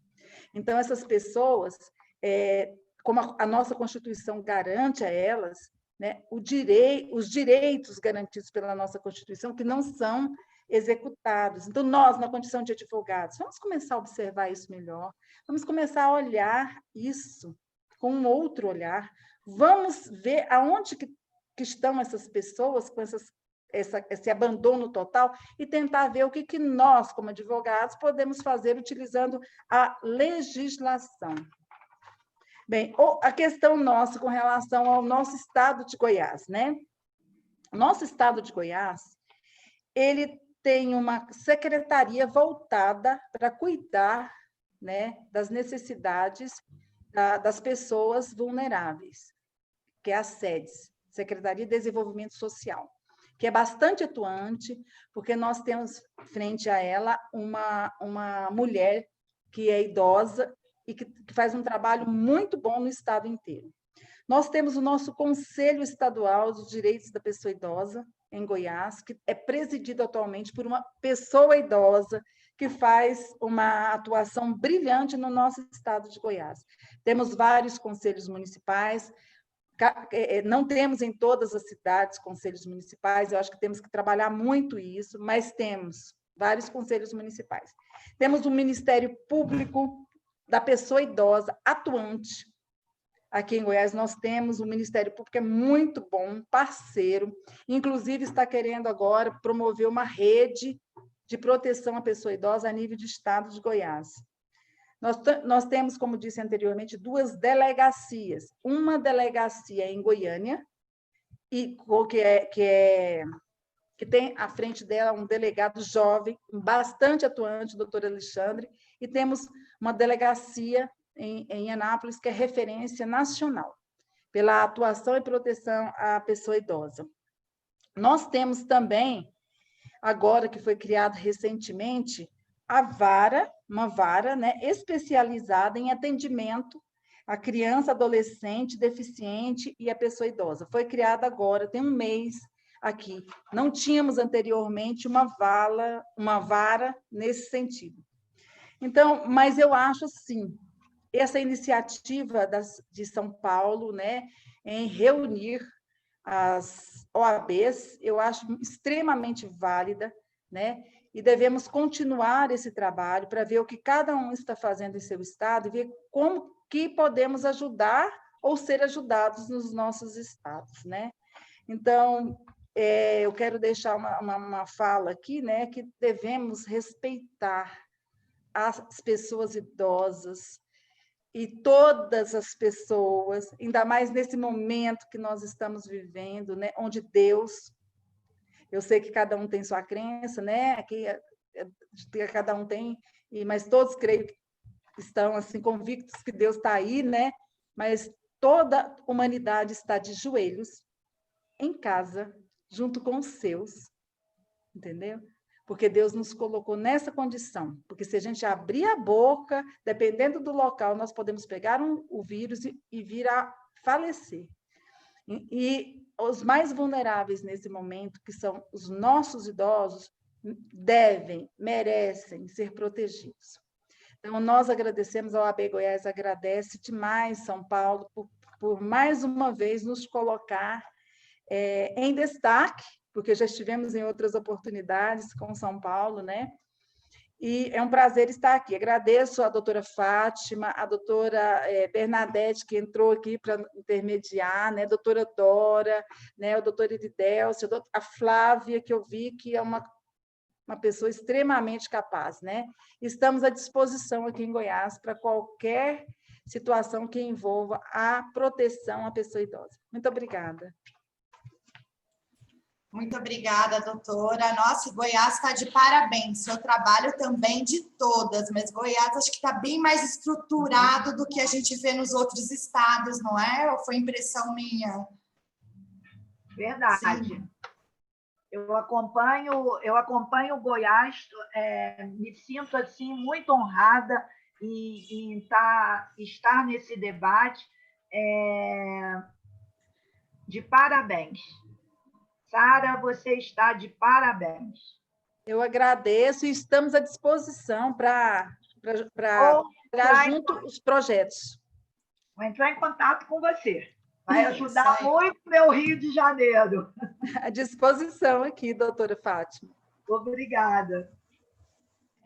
Então, essas pessoas, como a nossa Constituição garante a elas, né, os direitos garantidos pela nossa Constituição, que não são executados. Então, nós, na condição de advogados, vamos começar a observar isso melhor, vamos começar a olhar isso com um outro olhar, vamos ver aonde que estão essas pessoas com esse abandono total e tentar ver o que nós, como advogados, podemos fazer utilizando a legislação. Bem, a questão nossa com relação ao nosso estado de Goiás, né? O nosso estado de Goiás, ele tem uma secretaria voltada para cuidar, né, das necessidades das pessoas vulneráveis, que é a SEDES, Secretaria de Desenvolvimento Social, que é bastante atuante, porque nós temos frente a ela uma mulher que é idosa e que faz um trabalho muito bom no estado inteiro. Nós temos o nosso Conselho Estadual dos Direitos da Pessoa Idosa, em Goiás, que é presidido atualmente por uma pessoa idosa que faz uma atuação brilhante no nosso estado de Goiás. Temos vários conselhos municipais, não temos em todas as cidades conselhos municipais, eu acho que temos que trabalhar muito isso, mas temos vários conselhos municipais. Temos o Ministério Público da Pessoa Idosa atuante. Aqui em Goiás nós temos o Ministério Público, que é muito bom, parceiro, inclusive está querendo agora promover uma rede de proteção à pessoa idosa a nível de estado de Goiás. Nós temos, como disse anteriormente, 2 delegacias. Uma delegacia em Goiânia, que tem à frente dela um delegado jovem, bastante atuante, o doutor Alexandre, e temos uma delegacia em Anápolis, que é referência nacional, pela atuação e proteção à pessoa idosa. Nós temos também, agora que foi criado recentemente, uma vara, né, especializada em atendimento à criança, adolescente, deficiente e à pessoa idosa. Foi criada agora, tem um mês aqui. Não tínhamos anteriormente uma vara nesse sentido. Então, mas eu acho, sim, essa iniciativa de São Paulo, né, em reunir as OABs, eu acho extremamente válida, né, e devemos continuar esse trabalho para ver o que cada um está fazendo em seu estado e ver como que podemos ajudar ou ser ajudados nos nossos estados, né? Então, eu quero deixar uma fala aqui, né, que devemos respeitar as pessoas idosas, e todas as pessoas, ainda mais nesse momento que nós estamos vivendo, né, onde Deus, eu sei que cada um tem sua crença, né, aqui cada um tem, mas todos creio que estão assim convictos que Deus está aí, né, mas toda a humanidade está de joelhos em casa, junto com os seus, entendeu? Porque Deus nos colocou nessa condição. Porque se a gente abrir a boca, dependendo do local, nós podemos pegar o vírus e vir a falecer. E os mais vulneráveis nesse momento, que são os nossos idosos, merecem ser protegidos. Então, nós agradecemos, a OAB Goiás agradece demais São Paulo por mais uma vez nos colocar em destaque, porque já estivemos em outras oportunidades com São Paulo, né? E é um prazer estar aqui. Agradeço a doutora Fátima, a doutora Bernadette, que entrou aqui para intermediar, né? A doutora Dora, né? O doutor Iridelcio, a Flávia, que eu vi que é uma pessoa extremamente capaz, né? Estamos à disposição aqui em Goiás para qualquer situação que envolva a proteção à pessoa idosa. Muito obrigada. Muito obrigada, doutora. Nossa, Goiás está de parabéns. Seu trabalho também de todas, mas Goiás acho que está bem mais estruturado do que a gente vê nos outros estados, não é? Ou foi impressão minha? Verdade. Sim. Eu acompanho Goiás, me sinto assim muito honrada em estar nesse debate. De parabéns. Sara, você está de parabéns. Eu agradeço e estamos à disposição para trabalhar junto os projetos. Vou entrar em contato com você. Vai ajudar muito meu Rio de Janeiro. À disposição aqui, doutora Fátima. Obrigada.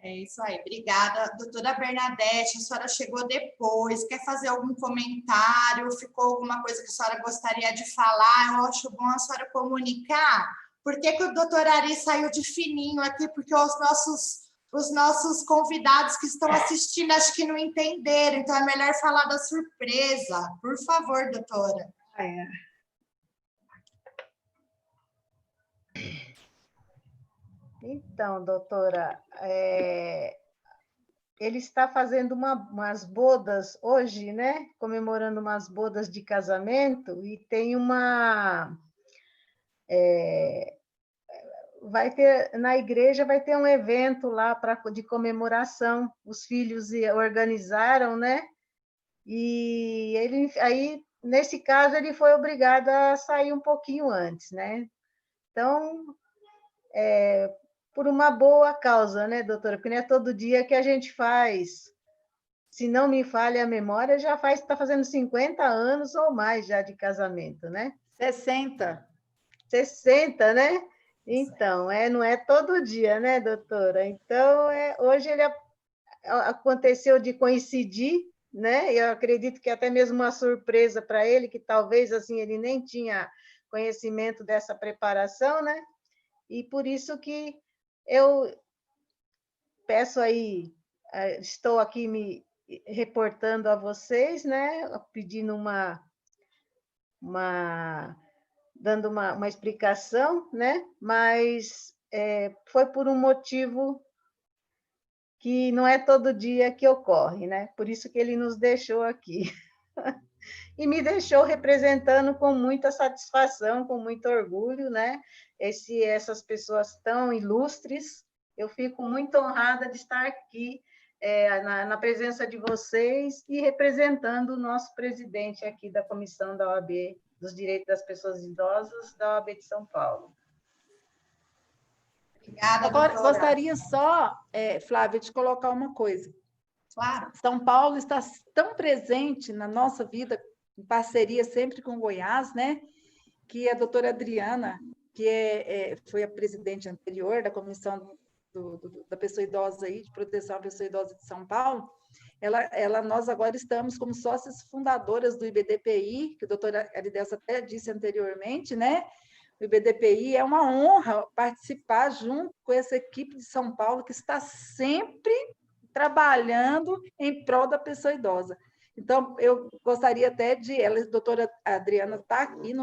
É isso aí, obrigada. Doutora Bernadette, a senhora chegou depois, quer fazer algum comentário? Ficou alguma coisa que a senhora gostaria de falar? Eu acho bom a senhora comunicar. Por que o doutor Ari saiu de fininho aqui? Porque os nossos convidados que estão assistindo acho que não entenderam, então é melhor falar da surpresa. Por favor, doutora. Então, doutora, ele está fazendo umas bodas hoje, né? Comemorando umas bodas de casamento e tem vai ter na igreja vai ter um evento lá de comemoração. Os filhos organizaram, né? E aí nesse caso ele foi obrigado a sair um pouquinho antes, né? Então por uma boa causa, né, doutora? Porque não é todo dia que a gente faz. Se não me falha a memória, está fazendo 50 anos ou mais já de casamento, né? 60. 60, né? Então, não é todo dia, né, doutora? Então, hoje ele aconteceu de coincidir, né? Eu acredito que até mesmo uma surpresa para ele, que talvez assim ele nem tinha conhecimento dessa preparação, né? E por isso que eu peço aí, estou aqui me reportando a vocês, né? Pedindo dando uma explicação, né? Mas foi por um motivo que não é todo dia que ocorre, né? Por isso que ele nos deixou aqui. E me deixou representando com muita satisfação, com muito orgulho, né? Essas pessoas tão ilustres. Eu fico muito honrada de estar aqui na presença de vocês e representando o nosso presidente aqui da Comissão da OAB dos Direitos das Pessoas Idosas da OAB de São Paulo. Obrigada, agora, doutora. gostaria só, Flávia, de colocar uma coisa. Claro. São Paulo está tão presente na nossa vida, em parceria sempre com Goiás, né? Que a doutora Adriana, que foi a presidente anterior da Comissão da Pessoa Idosa aí, de Proteção à Pessoa Idosa de São Paulo, nós agora estamos como sócias fundadoras do IBDPI, que a doutora Aridelsa até disse anteriormente, né? O IBDPI é uma honra participar junto com essa equipe de São Paulo que está sempre trabalhando em prol da pessoa idosa. Então, eu gostaria até a doutora Adriana está aqui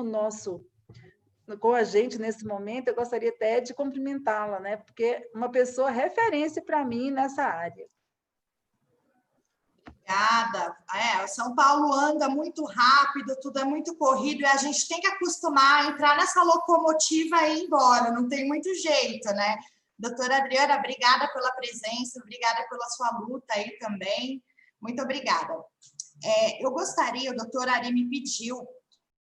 com a gente nesse momento, eu gostaria até de cumprimentá-la, né? Porque uma pessoa referência para mim nessa área. Obrigada. São Paulo anda muito rápido, tudo é muito corrido, e a gente tem que acostumar a entrar nessa locomotiva e ir embora, não tem muito jeito, né? Doutora Adriana, obrigada pela presença, obrigada pela sua luta aí também. Muito obrigada. Eu gostaria, o doutor Ari me pediu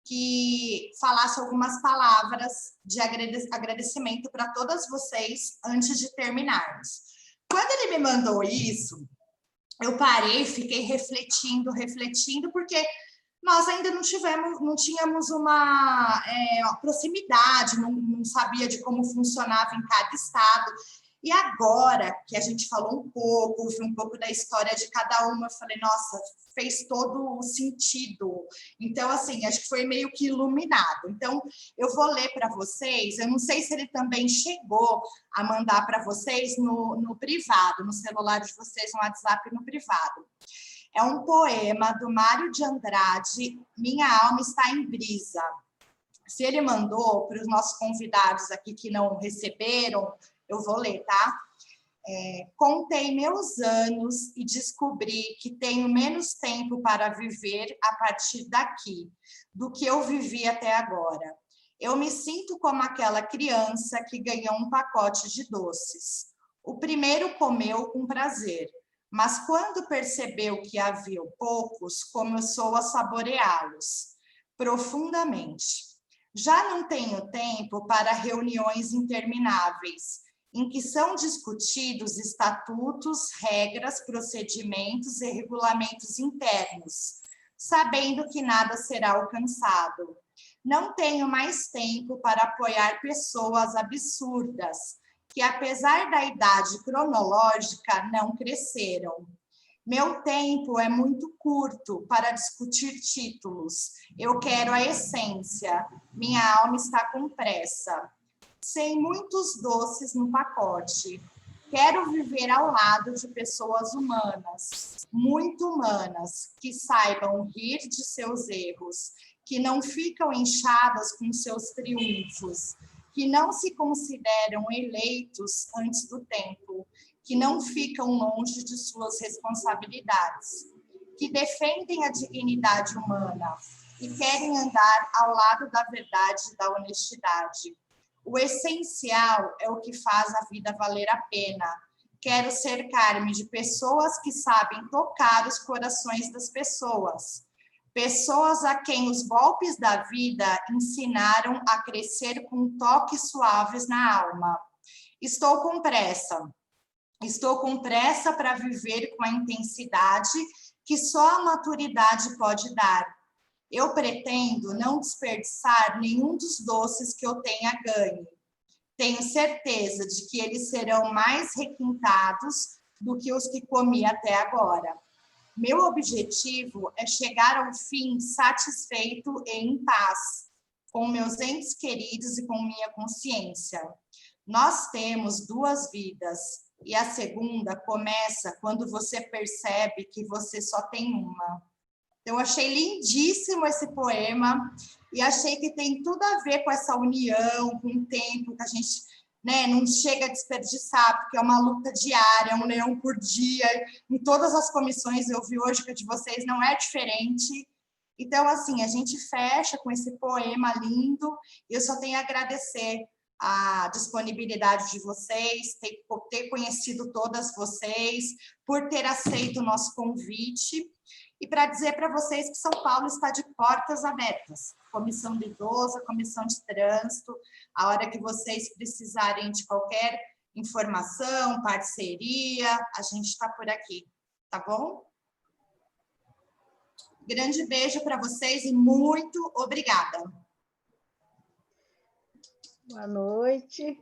que falasse algumas palavras de agradecimento para todas vocês antes de terminarmos. Quando ele me mandou isso, eu parei, fiquei refletindo, porque nós ainda não tínhamos uma proximidade, não sabia de como funcionava em cada estado. E agora que a gente falou um pouco, ouvi um pouco da história de cada uma, eu falei, nossa, fez todo o sentido. Então, assim, acho que foi meio que iluminado. Então, eu vou ler para vocês, eu não sei se ele também chegou a mandar para vocês no privado, no celular de vocês, no WhatsApp no privado. É um poema do Mário de Andrade, Minha Alma Está em Brisa. Se ele mandou para os nossos convidados aqui que não receberam, eu vou ler, tá? Contei meus anos e descobri que tenho menos tempo para viver a partir daqui do que eu vivi até agora. Eu me sinto como aquela criança que ganhou um pacote de doces. O primeiro comeu com prazer, mas quando percebeu que havia poucos, começou a saboreá-los profundamente. Já não tenho tempo para reuniões intermináveis, em que são discutidos estatutos, regras, procedimentos e regulamentos internos, sabendo que nada será alcançado. Não tenho mais tempo para apoiar pessoas absurdas, que apesar da idade cronológica, não cresceram. Meu tempo é muito curto para discutir títulos. Eu quero a essência. Minha alma está com pressa. Sem muitos doces no pacote. Quero viver ao lado de pessoas humanas, muito humanas, que saibam rir de seus erros, que não ficam inchadas com seus triunfos, que não se consideram eleitos antes do tempo, que não ficam longe de suas responsabilidades, que defendem a dignidade humana e querem andar ao lado da verdade e da honestidade. O essencial é o que faz a vida valer a pena. Quero cercar-me de pessoas que sabem tocar os corações das pessoas. Pessoas a quem os golpes da vida ensinaram a crescer com toques suaves na alma. Estou com pressa. Estou com pressa para viver com a intensidade que só a maturidade pode dar. Eu pretendo não desperdiçar nenhum dos doces que eu tenha ganho. Tenho certeza de que eles serão mais requintados do que os que comi até agora. Meu objetivo é chegar ao fim satisfeito e em paz, com meus entes queridos e com minha consciência. Nós temos 2 vidas, e a segunda começa quando você percebe que você só tem uma. Eu achei lindíssimo esse poema e achei que tem tudo a ver com essa união, com o tempo que a gente, né, não chega a desperdiçar, porque é uma luta diária, é um leão por dia. Em todas as comissões, eu vi hoje que a de vocês não é diferente. Então, assim, a gente fecha com esse poema lindo e eu só tenho a agradecer a disponibilidade de vocês, ter conhecido todas vocês, por ter aceito o nosso convite. E para dizer para vocês que São Paulo está de portas abertas. Comissão de idoso, comissão de trânsito, a hora que vocês precisarem de qualquer informação, parceria, a gente está por aqui, tá bom? Grande beijo para vocês e muito obrigada. Boa noite.